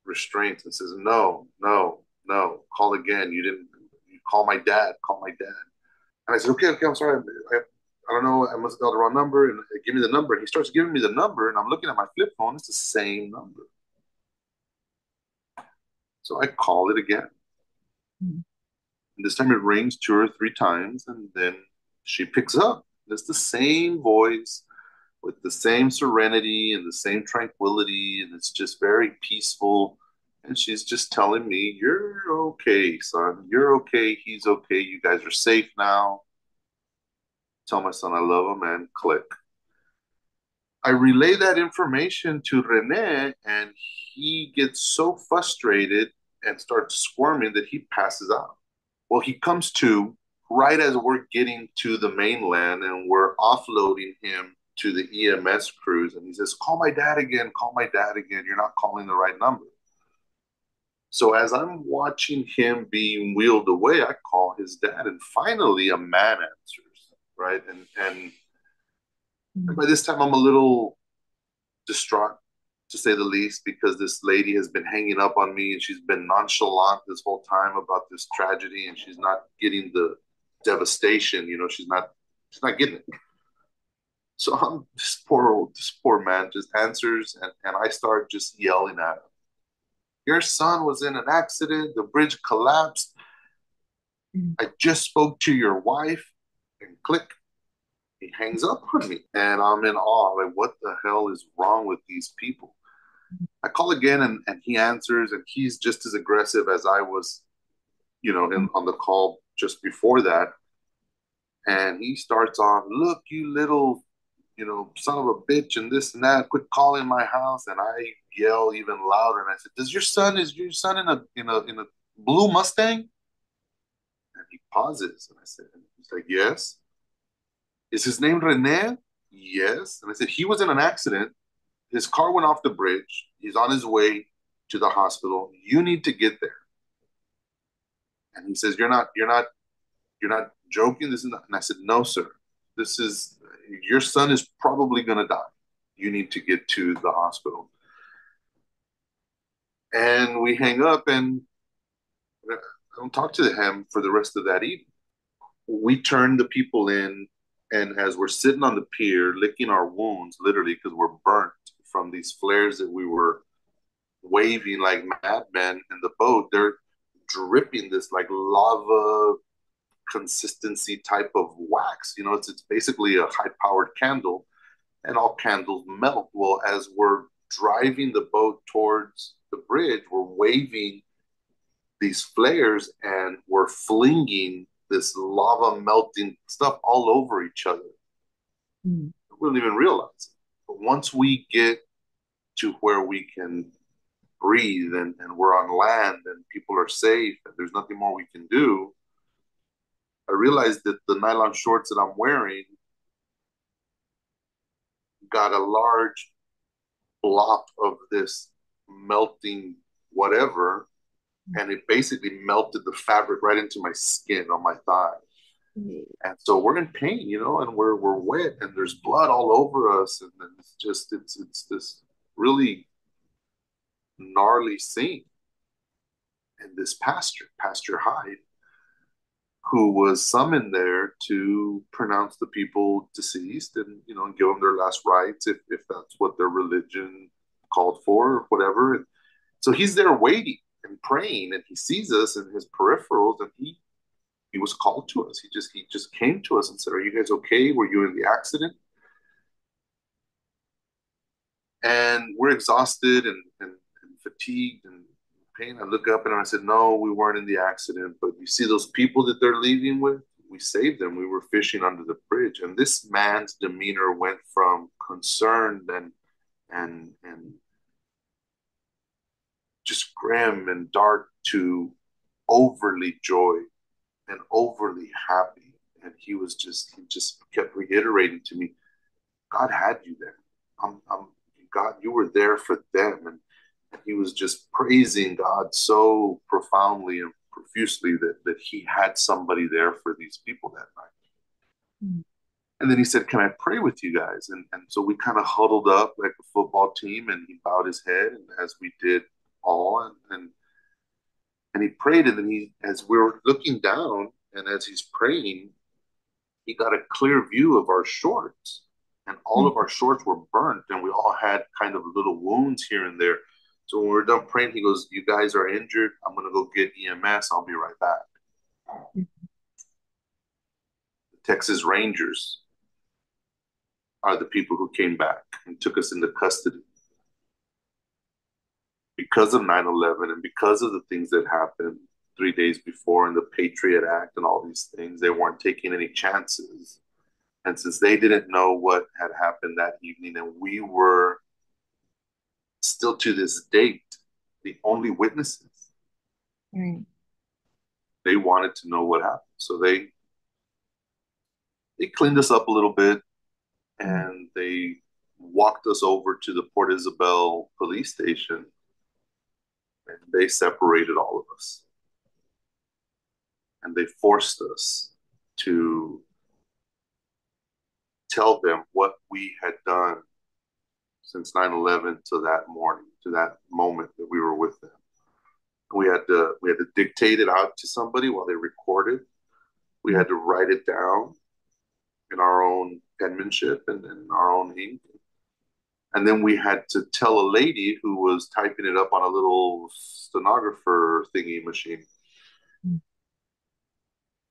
restraints and says, "No, no, no, call again. You call my dad, call my dad." And I said, "Okay, okay, I'm sorry. I don't know. I must have dialed the wrong number." And give me the number. And he starts giving me the number. And I'm looking at my flip phone. It's the same number. So I call it again. Mhm. And this time it rings two or three times. And then she picks up. It's the same voice with the same serenity and the same tranquility. And it's just very peaceful. And she's just telling me, "You're okay, son. You're okay. He's okay. You guys are safe now. Tell my son I love him," and click. I relay that information to Rene, and he gets so frustrated and starts squirming that he passes out. Well, he comes to right as we're getting to the mainland and we're offloading him to the EMS crews. And he says, "Call my dad again, call my dad again. You're not calling the right number." So as I'm watching him being wheeled away, I call his dad, and finally a man answers, right? And Mhm. by this time, I'm a little distraught, to say the least, because this lady has been hanging up on me and she's been nonchalant this whole time about this tragedy, and she's not getting the devastation. She's not getting it. So this poor man just answers, and I start just yelling at him. "Your son was in an accident. The bridge collapsed. Mhm. I just spoke to your wife," and click. He hangs up on me, and I'm in awe. Like, what the hell is wrong with these people? I call again, and he answers, and he's just as aggressive as I was, on the call just before that. And he starts on, look, you little, son of a bitch, and this and that. Quit calling my house. And I yell even louder, and I said, is your son in a blue Mustang? And he pauses, and I said, he's like, yes. Is his name Rene? Yes. And I said, he was in an accident. His car went off the bridge. He's on his way to the hospital. You need to get there. And he says, you're not joking. This is not. And I said, no, sir. This is your son is probably going to die. You need to get to the hospital. And we hang up, and I don't talk to him for the rest of that evening. We turn the people in, and as we're sitting on the pier, licking our wounds, literally, because we're burnt from these flares that we were waving like madmen in the boat, they're dripping this like lava consistency type of wax. It's basically a high powered candle, and all candles melt. Well, as we're driving the boat towards the bridge, we're waving these flares, and we're flinging this lava melting stuff all over each other. Mm. We don't even realize it. But once we get to where we can breathe, and we're on land and people are safe and there's nothing more we can do, I realized that the nylon shorts that I'm wearing got a large block of this melting whatever, and it basically melted the fabric right into my skin on my thigh. And so we're in pain, and we're wet, and there's blood all over us, and it's this really gnarly scene. And this Pastor Hyde, who was summoned there to pronounce the people deceased, and give them their last rites, if that's what their religion called for, or whatever. And so he's there waiting and praying, and he sees us in his peripherals, and he was called to us. He just came to us and said, "Are you guys okay? Were you in the accident?" And we're exhausted and fatigued and pain. I look up and I said, "No, we weren't in the accident. But you see those people that they're leaving with? We saved them. We were fishing under the bridge." And this man's demeanor went from concerned and just grim and dark to overly joyed and overly happy. And he just kept reiterating to me, God had you there. God, you were there for them. And he was just praising God so profoundly and profusely that he had somebody there for these people that night. Mm. And then he said, "Can I pray with you guys?" And so we kind of huddled up like a football team, and he bowed his head, and as we did all, and he prayed. And then as we were looking down, and as he's praying, he got a clear view of our shorts, and all Mm. of our shorts were burnt, and we all had kind of little wounds here and there. So when we're done praying, he goes, "You guys are injured. I'm going to go get EMS. I'll be right back." The Texas Rangers are the people who came back and took us into custody because of 9/11 and because of the things that happened 3 days before in the Patriot Act and all these things. They weren't taking any chances. And since they didn't know what had happened that evening, and we were still to this date the only witnesses, Right. they wanted to know what happened. So they cleaned us up a little bit, Mm. and they walked us over to the Port Isabel police station, and they separated all of us. And they forced us to tell them what we had done since 9/11 to that morning, to that moment that we were with them. We had to dictate it out to somebody while they recorded. We Mm. had to write it down in our own penmanship and in our own ink. And then we had to tell a lady who was typing it up on a little stenographer thingy machine. Mm.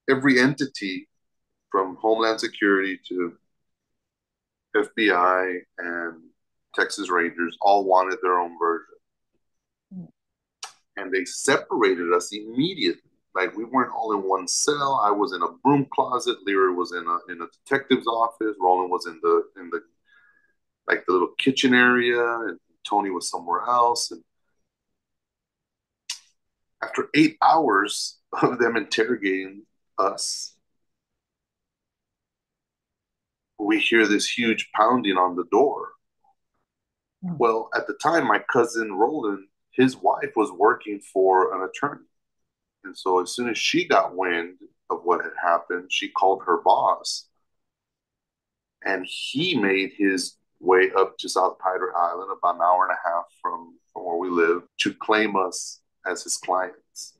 Every entity from Homeland Security to FBI and Texas Rangers all wanted their own version. And they separated us immediately. Like we weren't all in one cell. I was in a broom closet. Leary was in a detective's office. Roland was in the like the little kitchen area, and Tony was somewhere else. And after 8 hours of them interrogating us, we hear this huge pounding on the door. Well, at the time, my cousin Roland, his wife was working for an attorney. And so as soon as she got wind of what had happened, she called her boss, and he made his way up to South Padre Island, about an hour and a half from where we live, to claim us as his clients.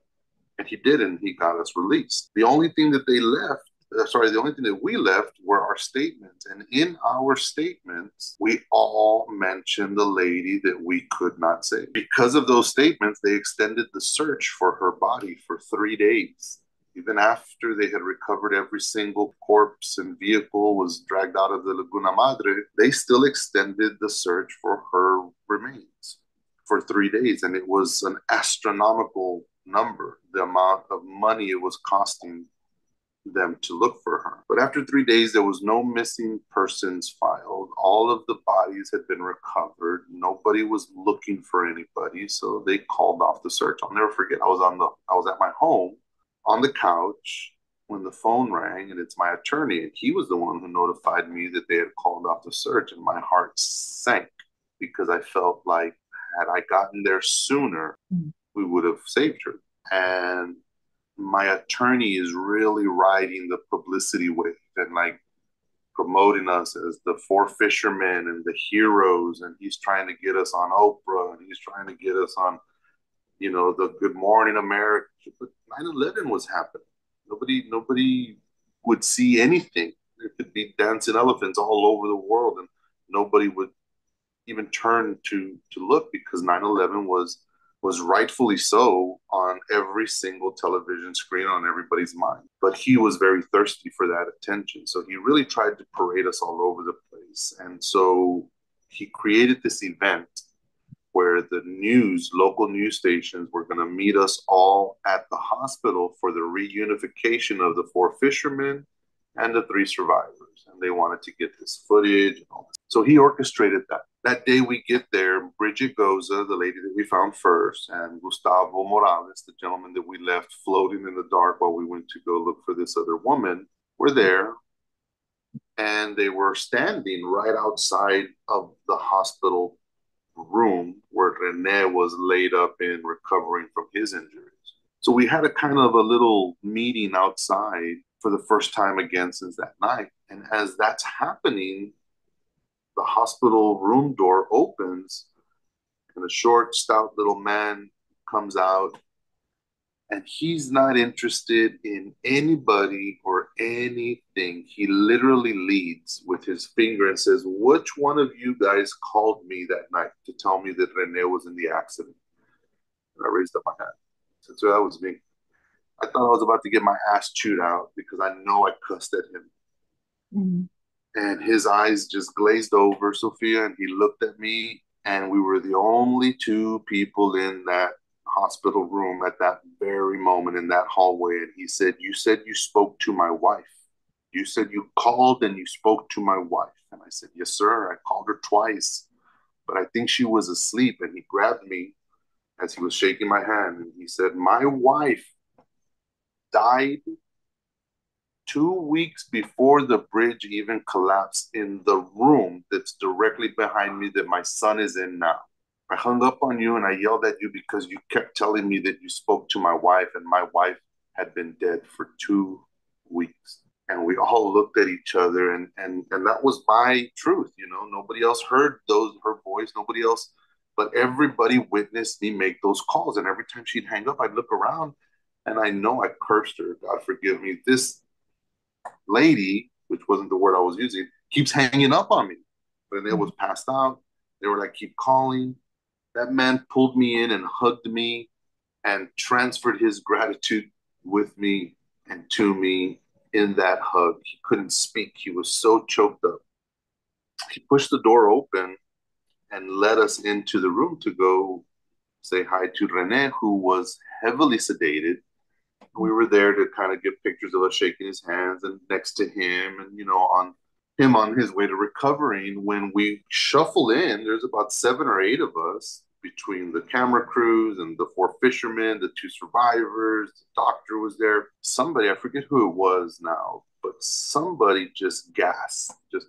And he did, and he got us released. The only thing that they left, the only thing that we left were our statements. And in our statements, we all mentioned the lady that we could not say. Because of those statements, they extended the search for her body for 3 days. Even after they had recovered every single corpse and vehicle was dragged out of the Laguna Madre, they still extended the search for her remains for 3 days. And it was an astronomical number, the amount of money it was costing them to look for her. But after 3 days, there was no missing persons filed. All of the bodies had been recovered. Nobody was looking for anybody, so they called off the search. I'll never forget. I was at my home on the couch when the phone rang, and it's my attorney, and he was the one who notified me that they had called off the search, and my heart sank because I felt like had I gotten there sooner, we would have saved her. And my attorney is really riding the publicity wave and like promoting us as the four fishermen and the heroes, and he's trying to get us on Oprah, and he's trying to get us on, the Good Morning America. But 9/11 was happening. Nobody would see anything. There could be dancing elephants all over the world, and nobody would even turn to look, because 9/11 was rightfully so on every single television screen, on everybody's mind. But he was very thirsty for that attention. So he really tried to parade us all over the place. And so he created this event where the local news stations were going to meet us all at the hospital for the reunification of the four fishermen and the three survivors. And they wanted to get this footage and all this. So he orchestrated that. That day we get there, Bridget Goza, the lady that we found first, and Gustavo Morales, the gentleman that we left floating in the dark while we went to go look for this other woman, were there. And they were standing right outside of the hospital room where Rene was laid up in, recovering from his injuries. So we had a kind of a little meeting outside for the first time again since that night. And as that's happening, the hospital room door opens, and a short, stout little man comes out, and he's not interested in anybody or anything. He literally leads with his finger and says, "Which one of you guys called me that night to tell me that Rene was in the accident?" And I raised up my hand. I said, "So that was me." I thought I was about to get my ass chewed out because I know I cussed at him. Mm-hmm. And his eyes just glazed over, Sophia, and he looked at me, and we were the only two people in that hospital room at that very moment in that hallway. And he said, "You said you spoke to my wife. You said you called and you spoke to my wife." And I said, "Yes, sir. I called her twice, but I think she was asleep." And he grabbed me as he was shaking my hand, and he said, "My wife died 2 weeks before the bridge even collapsed in the room that's directly behind me that my son is in now. I hung up on you and I yelled at you because you kept telling me that you spoke to my wife, and my wife had been dead for 2 weeks." And we all looked at each other, and that was my truth. Nobody else heard her voice, nobody else, but everybody witnessed me make those calls. And every time she'd hang up, I'd look around, and I know I cursed her. God forgive me. This lady, which wasn't the word I was using, keeps hanging up on me. But it was passed out. They were like, "Keep calling." That man pulled me in and hugged me and transferred his gratitude with me and to me in that hug. He couldn't speak. He was so choked up. He pushed the door open and led us into the room to go say hi to Rene, who was heavily sedated. We were there to kind of get pictures of us shaking his hands and next to him, and on him on his way to recovering. When we shuffle in, there's about 7 or 8 of us between the camera crews and the 4 fishermen, the 2 survivors. The doctor was there. Somebody, I forget who it was now, but somebody just gasped, just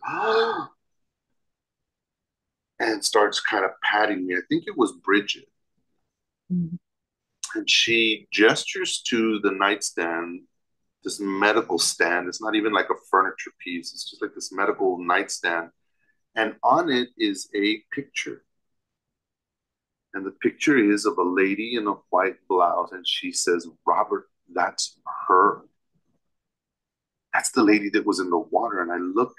and starts kind of patting me. I think it was Bridget. Mm. And she gestures to the nightstand, this medical stand. It's not even like a furniture piece, it's just like this medical nightstand. And on it is a picture. And the picture is of a lady in a white blouse. And she says, Robert, that's her. That's the lady that was in the water. And I look,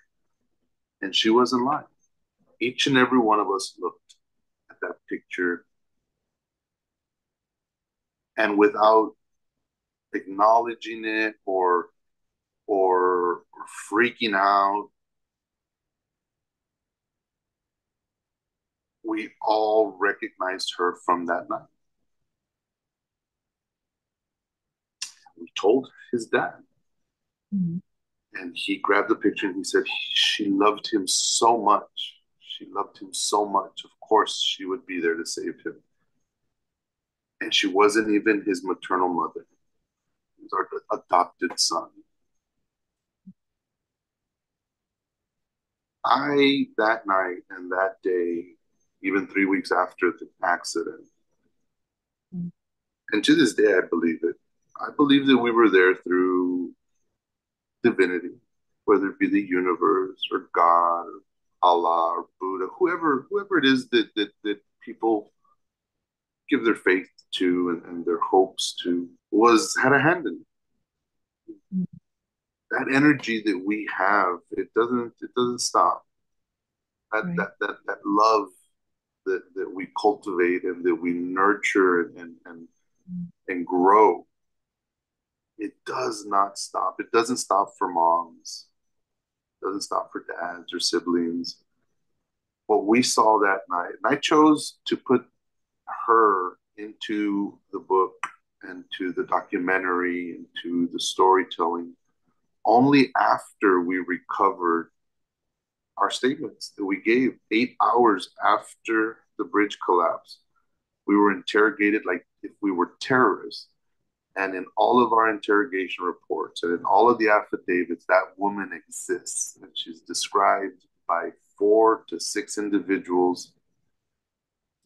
and she wasn't lying. Each and every one of us looked at that picture, and without acknowledging it or freaking out, we all recognized her from that night. We told his dad, Mm. and he grabbed the picture and he said she loved him so much. She loved him so much. Of course, she would be there to save him. And she wasn't even his maternal mother. He was our adopted son. That night and that day, even 3 weeks after the accident, Mm. and to this day, I believe it. I believe that we were there through divinity, whether it be the universe or God or Allah or Buddha, whoever it is that people give their faith to and their hopes to, was had a hand in it. Mm. That energy that we have, it doesn't stop. That Right. that that that love that we cultivate and that we nurture Mm. and grow, it does not stop. It doesn't stop for moms. It doesn't stop for dads or siblings. What we saw that night, and I chose to put her into the book and to the documentary and to the storytelling only after we recovered our statements that we gave 8 hours after the bridge collapse. We were interrogated like if we were terrorists. And in all of our interrogation reports and in all of the affidavits, that woman exists. And she's described by 4 to 6 individuals.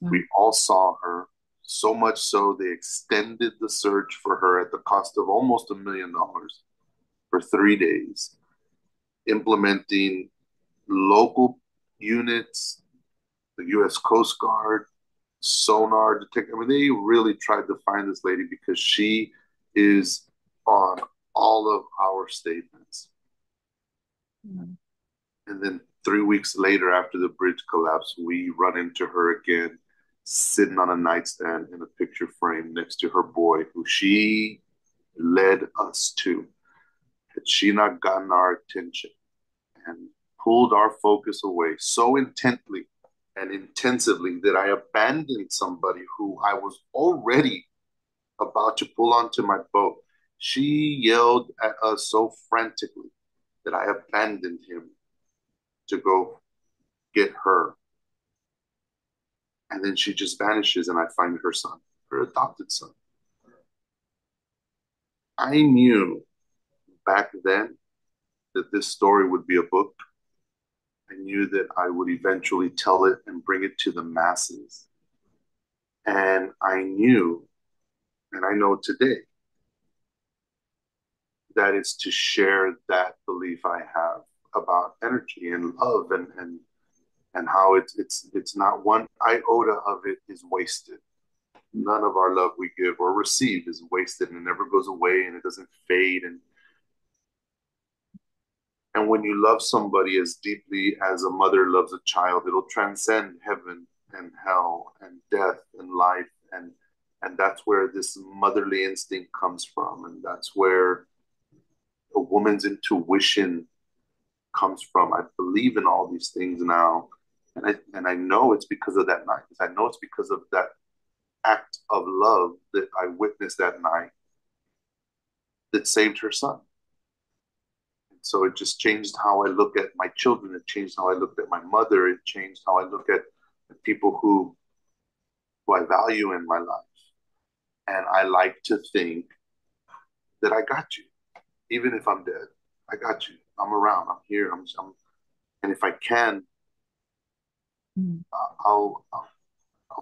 Wow. We all saw her, so much so they extended the search for her at the cost of almost $1 million for 3 days, implementing local units, the U.S. Coast Guard, sonar detector. I mean, they really tried to find this lady because she is on all of our statements. Wow. And then 3 weeks later, after the bridge collapse, we run into her again, sitting on a nightstand in a picture frame next to her boy, who she led us to. Had she not gotten our attention and pulled our focus away so intently and intensively that I abandoned somebody who I was already about to pull onto my boat, she yelled at us so frantically that I abandoned him to go get her. And then she just vanishes, and I find her son, her adopted son. I knew back then that this story would be a book. I knew that I would eventually tell it and bring it to the masses. And I knew, and I know today, that it's to share that belief I have about energy and love and how it's not one iota of it is wasted. None of our love we give or receive is wasted, and it never goes away, and it doesn't fade. And when you love somebody as deeply as a mother loves a child, it'll transcend heaven and hell and death and life. And that's where this motherly instinct comes from. And that's where a woman's intuition comes from. I believe in all these things now. And I know it's because of that night. I know it's because of that act of love that I witnessed that night that saved her son. And so it just changed how I look at my children. It changed how I looked at my mother. It changed how I look at the people who I value in my life. And I like to think that I got you, even if I'm dead. I got you. I'm around. I'm here. And if I can, Mm. I'll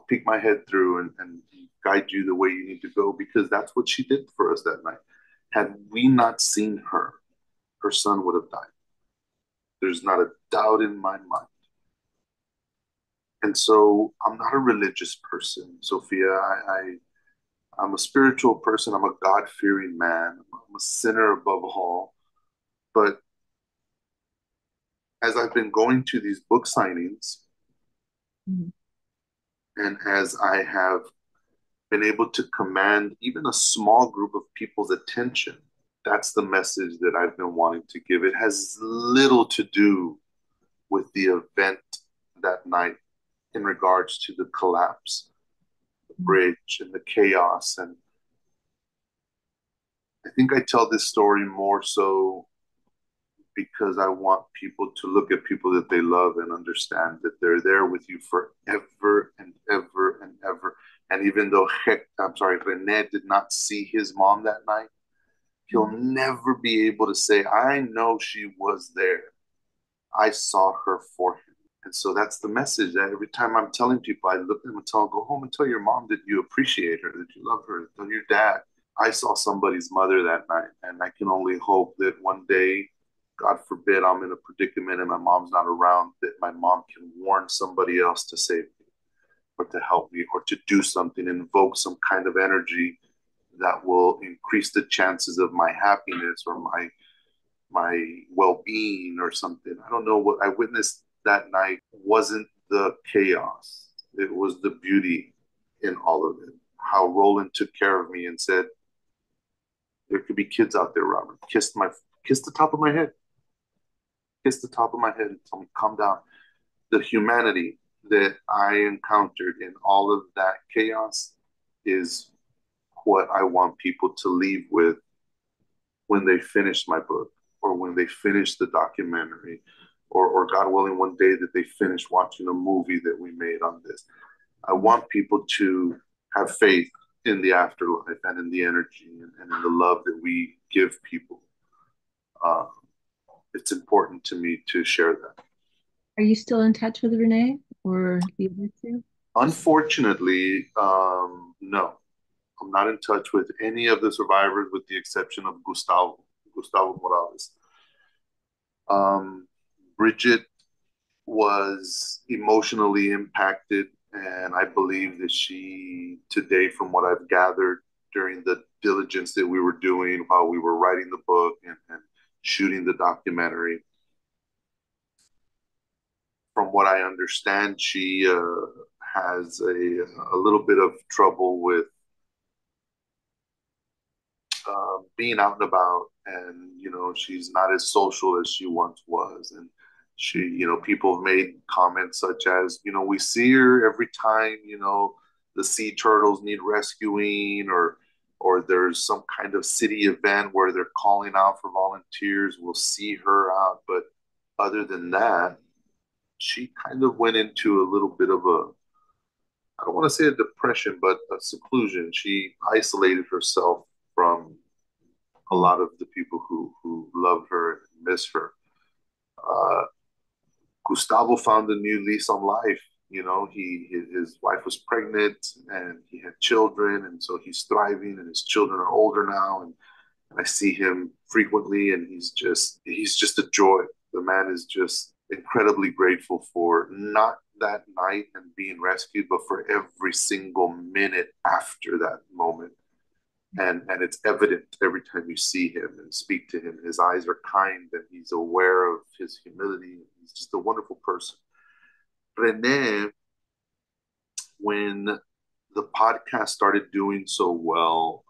peek my head through and guide you the way you need to go because that's what she did for us that night. Had we not seen her, her son would have died. There's not a doubt in my mind. And so I'm not a religious person, Sophia. I'm a spiritual person. I'm a God fearing man. I'm a sinner above all. But as I've been going to these book signings Mm. and as I have been able to command even a small group of people's attention, that's the message that I've been wanting to give. It has little to do with the event that night in regards to the collapse, the Mm. bridge, and the chaos. And I think I tell this story more so because I want people to look at people that they love and understand that they're there with you forever and ever and ever. And even though Rene did not see his mom that night, he'll Mm. never be able to say, I know she was there. I saw her for him. And so that's the message that every time I'm telling people, I look at them and tell them, go home and tell your mom that you appreciate her, that you love her, tell your dad. I saw somebody's mother that night, and I can only hope that one day, God forbid, I'm in a predicament and my mom's not around, that my mom can warn somebody else to save me or to help me or to do something, invoke some kind of energy that will increase the chances of my happiness or my well-being or something. I don't know what I witnessed that night wasn't the chaos. It was the beauty in all of it. How Roland took care of me and said, there could be kids out there, Robert. Kiss the top of my head. Kiss the top of my head and tell me, calm down. The humanity that I encountered in all of that chaos is what I want people to leave with when they finish my book or when they finish the documentary or God willing, one day that they finish watching a movie that we made on this. I want people to have faith in the afterlife and in the energy and in the love that we give people. Uh, it's important to me to share that. Are you still in touch with Renee or the other two? Unfortunately, no, I'm not in touch with any of the survivors with the exception of Gustavo Morales. Bridget was emotionally impacted, and I believe that she, today, from what I've gathered during the diligence that we were doing while we were writing the book and shooting the documentary, from what I understand, she has a little bit of trouble with being out and about, and she's not as social as she once was, and people have made comments such as, we see her every time, the sea turtles need rescuing, or there's some kind of city event where they're calling out for volunteers. We'll see her out, but other than that, she kind of went into a little bit of a, I don't want to say a depression, but a seclusion. She isolated herself from a Mm. lot of the people who love her and miss her. Uh, Gustavo found a new lease on life. His wife was pregnant and he had children, and so he's thriving. And his children are older now, and I see him frequently, and he's just a joy. The man is just incredibly grateful for not that night and being rescued, but for every single minute after that moment. And it's evident every time you see him and speak to him. His eyes are kind and he's aware of his humility. He's just a wonderful person. Rene, when the podcast started doing so well,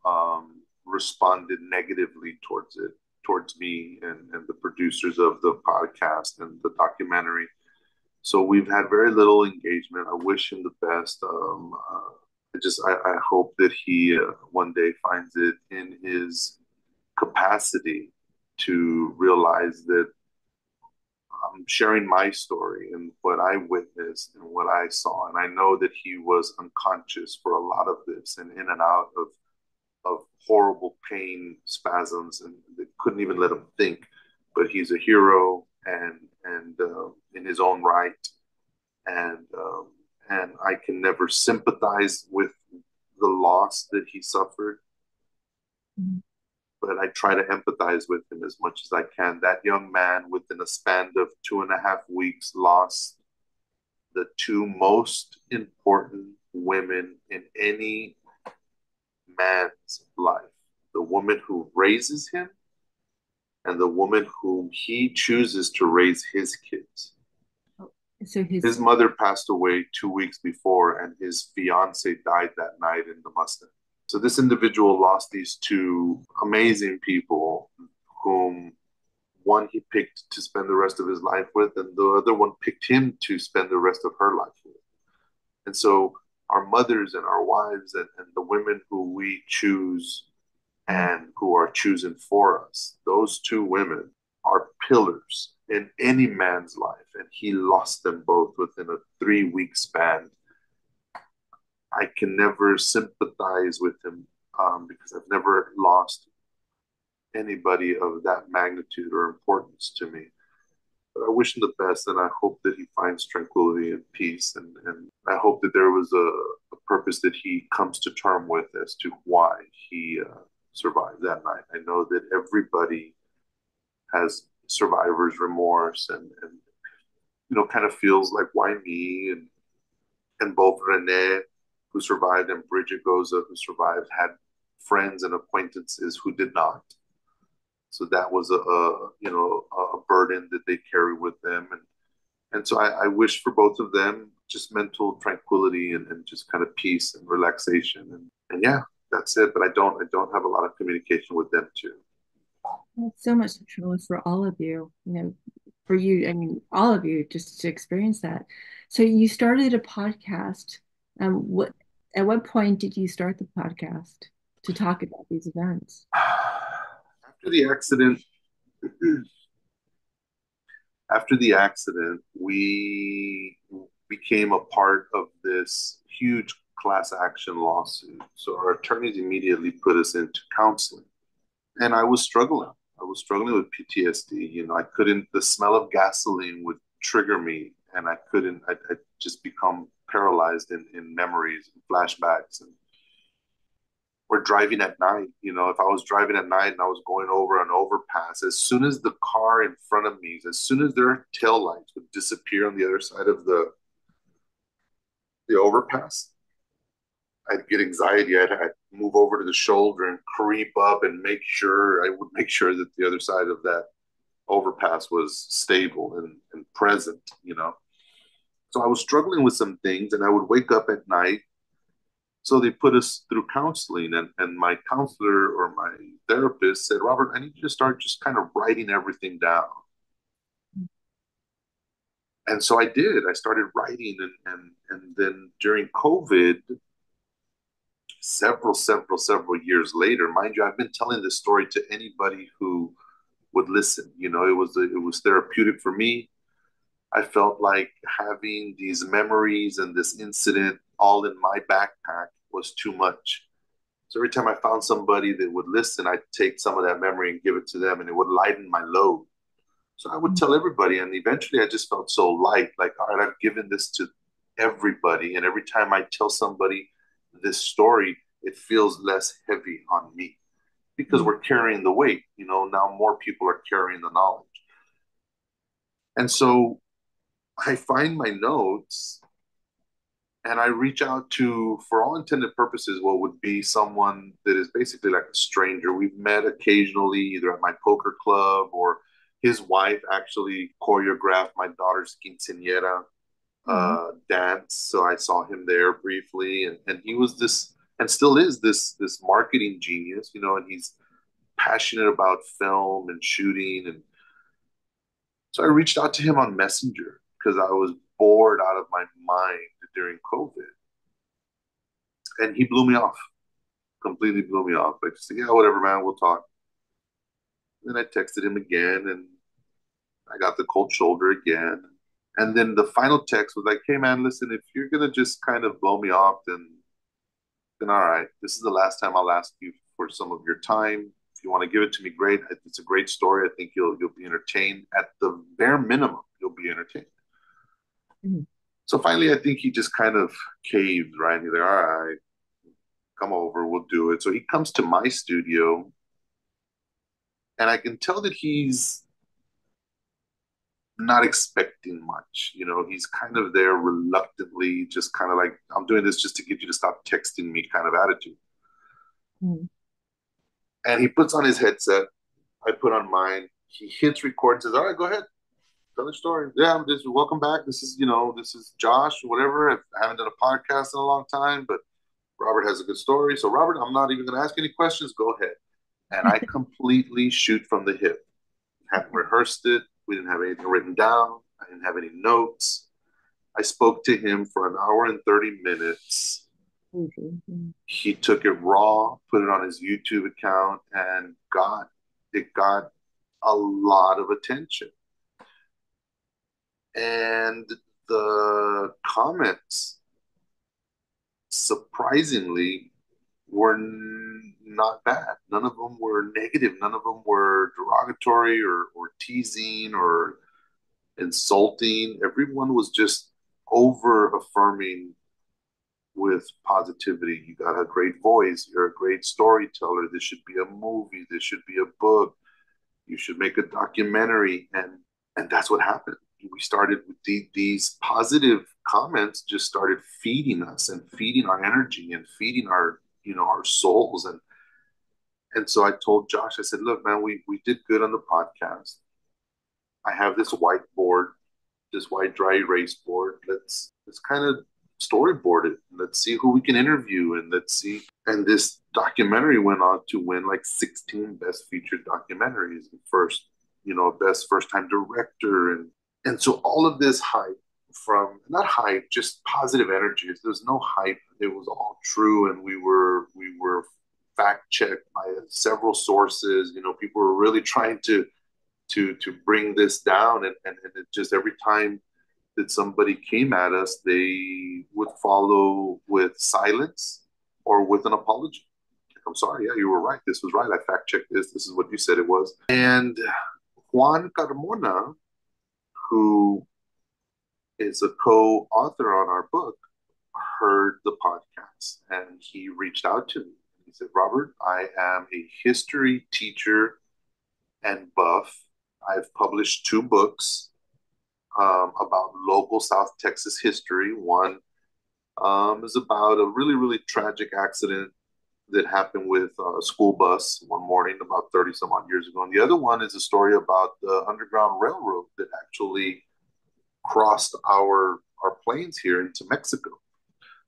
responded negatively towards it. towards me and the producers of the podcast and the documentary. So we've had very little engagement. I wish him the best. I hope that he one day finds it in his capacity to realize that I'm sharing my story and what I witnessed and what I saw. And I know that he was unconscious for a lot of this and in and out of horrible pain spasms, and they couldn't even let him think. But he's a hero and in his own right, and I can never sympathize with the loss that he suffered, Mhm. but I try to empathize with him as much as I can. That young man, within a span of 2.5 weeks, lost the two most important women in any man's life: the woman who raises him and the woman whom he chooses to raise his kids. Oh, so His his mother passed away 2 weeks before, and his fiance died that night in the Mustang. So this individual lost these two amazing people whom one he picked to spend the rest of his life with, and the other one picked him to spend the rest of her life with. And so our mothers and our wives and the women who we choose and who are chosen for us, those two women are pillars in any man's life. And he lost them both within a 3 week span. I can never sympathize with him because I've never lost anybody of that magnitude or importance to me. But I wish him the best, and I hope that he finds tranquility and peace. And I hope that there was a purpose that he comes to term with as to why he survived that night. I know that everybody has survivor's remorse and kind of feels like, why me? And both Renee, who survived, and Bridget Goza, who survived, had friends and acquaintances who did not. So that was a burden that they carry with them, and so I wish for both of them just mental tranquility and just kind of peace and relaxation, and yeah, that's it. But I don't have a lot of communication with them too. That's so much trauma for all of you, for you, I mean, all of you just to experience that. So you started a podcast. What at what point did you start the podcast to talk about these events? After the accident, we became a part of this huge class action lawsuit. So our attorneys immediately put us into counseling, and I was struggling. I was struggling with PTSD. I couldn't. The smell of gasoline would trigger me, and I couldn't. I just become paralyzed in memories and flashbacks, and or driving at night. If I was driving at night and I was going over an overpass, as soon as the car in front of me, as soon as their tail lights would disappear on the other side of the overpass, I'd get anxiety. I'd move over to the shoulder and creep up and I would make sure that the other side of that overpass was stable and present. So I was struggling with some things, and I would wake up at night. So they put us through counseling, and my counselor or my therapist said, Robert, I need you to start just kind of writing everything down. And so I did. I started writing, and then during COVID, several years later, mind you, I've been telling this story to anybody who would listen. It was therapeutic for me. I felt like having these memories and this incident all in my backpack was too much. So every time I found somebody that would listen, I'd take some of that memory and give it to them, and it would lighten my load. So I would tell everybody, and eventually I just felt so light, like, all right, I've given this to everybody. And every time I tell somebody this story, it feels less heavy on me because we're carrying the weight. Now more people are carrying the knowledge. And so I find my notes and I reach out to, for all intended purposes, what would be someone that is basically like a stranger. We've met occasionally, either at my poker club, or his wife actually choreographed my daughter's quinceañera Mhm. dance. So I saw him there briefly, and he was this, and still is this marketing genius, and passionate about film and shooting. And so I reached out to him on Messenger because I was bored out of my mind during COVID. And he blew me off, completely blew me off. Like, just, yeah, whatever, man, we'll talk. Then I texted him again and I got the cold shoulder again. And then the final text was like, hey, man, listen, if you're going to just kind of blow me off, then all right, this is the last time I'll ask you for some of your time. If you want to give it to me, great. It's a great story. I think you'll be entertained. At the bare minimum, you'll be entertained. Mhm. So finally, I think he just kind of caved, right? He's like, all right, come over, we'll do it. So he comes to my studio, and I can tell that he's not expecting much. You know, he's kind of there reluctantly, just kind of like, I'm doing this just to get you to stop texting me kind of attitude. Mhm. And he puts on his headset. I put on mine. He hits record and says, all right, go ahead. Tell the story. Yeah, I'm just welcome back. This is Josh, whatever. I haven't done a podcast in a long time, but Robert has a good story. So, Robert, I'm not even going to ask any questions. Go ahead. And I completely shoot from the hip. Hadn't rehearsed it. We didn't have anything written down. I didn't have any notes. I spoke to him for an hour and 30 minutes. Mhm. He took it raw, put it on his YouTube account, and got a lot of attention. And the comments, surprisingly, were not bad. None of them were negative. None of them were derogatory or teasing or insulting. Everyone was just over affirming with positivity. You got a great voice. You're a great storyteller. This should be a movie. This should be a book. You should make a documentary. And that's what happened. We started with these positive comments, just started feeding us and feeding our energy and feeding our souls. And so I told Josh, I said, look, man, we did good on the podcast. I have this whiteboard, this white dry erase board. Let's kind of storyboard it. Let's see who we can interview, and let's see. And this documentary went on to win like 16 best featured documentaries, and first, best first time director, and so all of this hype, from not hype, just positive energy. There's no hype. It was all true, and we were fact checked by several sources. People were really trying to bring this down, and it just every time that somebody came at us, they would follow with silence or with an apology. Like, I'm sorry, yeah, you were right. This was right. I fact checked this. This is what you said it was. And Juan Carmona, who is a co-author on our book, heard the podcast and he reached out to me. He said, Robert, I am a history teacher and buff. I've published two books about local South Texas history. One is about a really, really tragic accident that happened with a school bus one morning about 30 some odd years ago. And the other one is a story about the Underground Railroad that actually crossed our plains here into Mexico.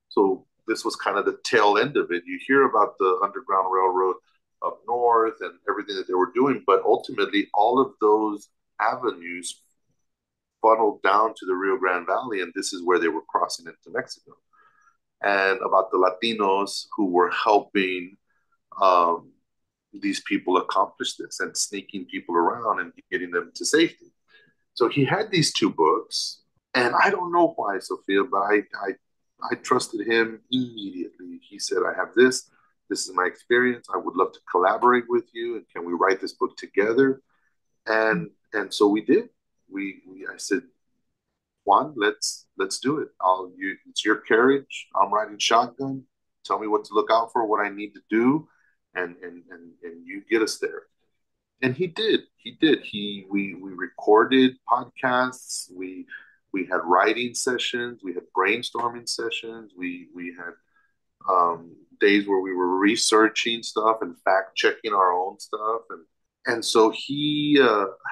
So this was kind of the tail end of it. You hear about the Underground Railroad up north and everything that they were doing, but ultimately all of those avenues funneled down to the Rio Grande Valley, and this is where they were crossing into Mexico. And about the Latinos who were helping um, these people accomplish this and sneaking people around and getting them to safety. So he had these two books, and I don't know why, Sophia, but I trusted him immediately. He said, I have this. This is my experience. I would love to collaborate with you. And can we write this book together? And so we did. I said, Juan, let's do it. It's your carriage. I'm riding shotgun. Tell me what to look out for, what I need to do, and you get us there. And he did. He did. We recorded podcasts. We had writing sessions. We had brainstorming sessions. We had days where we were researching stuff and fact checking our own stuff. And so he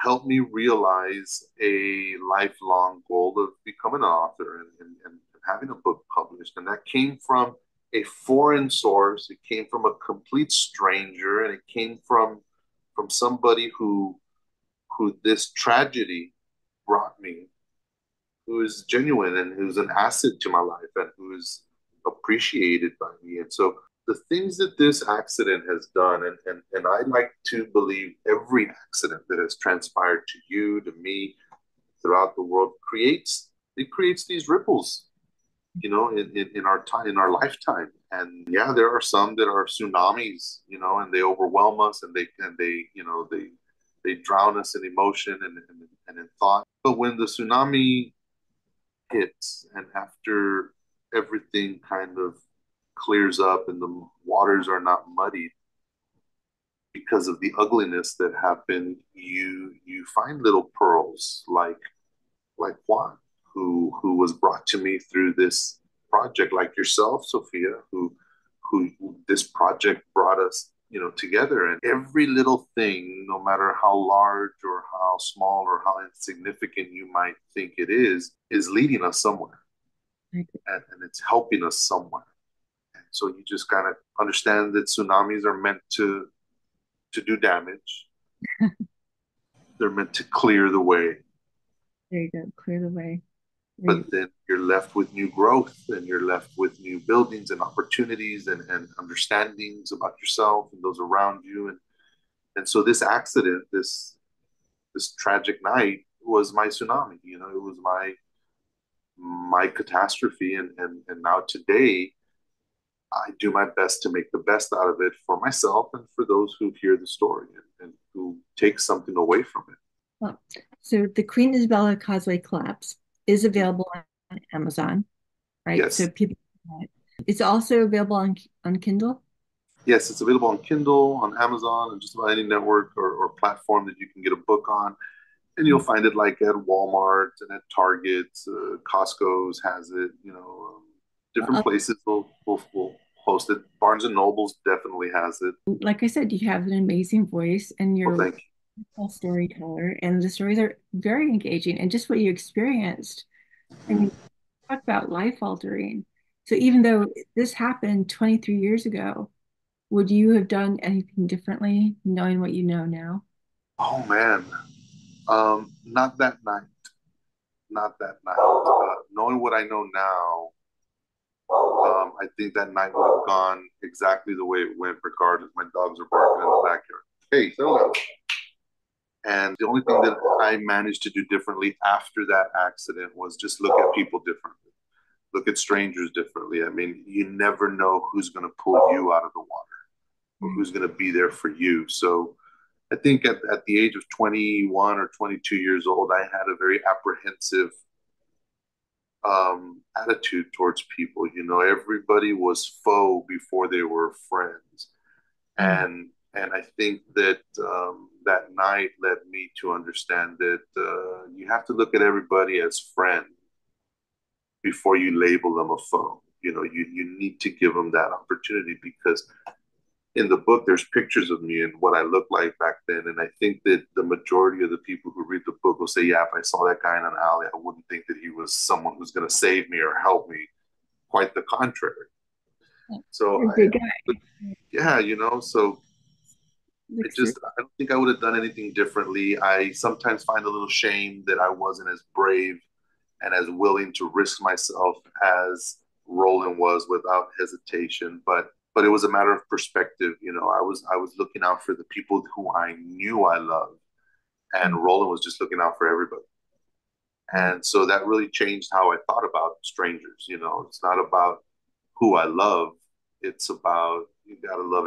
helped me realize a lifelong goal of becoming an author and having a book published. And that came from a foreign source. It came from a complete stranger, and it came from from somebody who this tragedy brought me, who is genuine and who's an asset to my life and who is appreciated by me. And so the things that this accident has done, and I like to believe every accident that has transpired to you, to me, throughout the world creates these ripples, in our time, in our lifetime. And yeah, there are some that are tsunamis, and they overwhelm us, and they drown us in emotion and in thought. But when the tsunami hits, and after everything kind of clears up and the waters are not muddied because of the ugliness that happened, you find little pearls like Juan, who was brought to me through this project, like yourself, Sophia, who this project brought us, together. And every little thing, no matter how large or how small or how insignificant you might think it is leading us somewhere, and it's helping us somewhere. And so you just gotta understand that tsunamis are meant to do damage. They're meant to clear the way, There you go. Clear the way. but then you're left with new growth, and you're left with new buildings and opportunities and understandings about yourself and those around you. And so this accident, this tragic night was my tsunami. It was my catastrophe. And now today I do my best to make the best out of it for myself and for those who hear the story, and who take something away from it. Well, so the Queen Isabella Causeway Collapse is available on Amazon, right? So Yes. people, it's also available on Kindle. Yes, it's available on Kindle, on Amazon, and just about any network or platform that you can get a book on. And you'll find it like at Walmart and at Target, Costco's has it, different Uh, places will host it. Barnes and Nobles definitely has it. like I said, you have an amazing voice and Well, you're thank a storyteller, and the stories are very engaging. And just what you experienced, I you. mean, talk about life altering. So even though this happened 23 years ago, would you have done anything differently knowing what you know now? Oh man, not that night, not that night. Knowing what I know now, I think that night would have gone exactly the way it went, regardless. My dogs are barking in the backyard. Hey, settle down. And the only thing that I managed to do differently after that accident was just look at people differently, look at strangers differently. I mean, you never know who's going to pull you out of the water or Right. who's going to be there for you. So I think at the age of 21 or 22 years old, I had a very apprehensive attitude towards people. Everybody was foe before they were friends. Mm. And I think that that night led me to understand that you have to look at everybody as friend before you label them a foe. You need to give them that opportunity, because in the book there's pictures of me and what I looked like back then. And I think that the majority of the people who read the book will say, yeah, if I saw that guy in an alley, I wouldn't think that he was someone who's going to save me or help me. Quite the contrary. So You're a good guy. yeah, so Like, seriously. I don't think I would have done anything differently. I sometimes find a little shame that I wasn't as brave and as willing to risk myself as Roland was, without hesitation. But it was a matter of perspective. I was looking out for the people who I knew I loved, and Roland was just looking out for everybody. And so that really changed how I thought about strangers. It's not about who I love; it's about, you got to love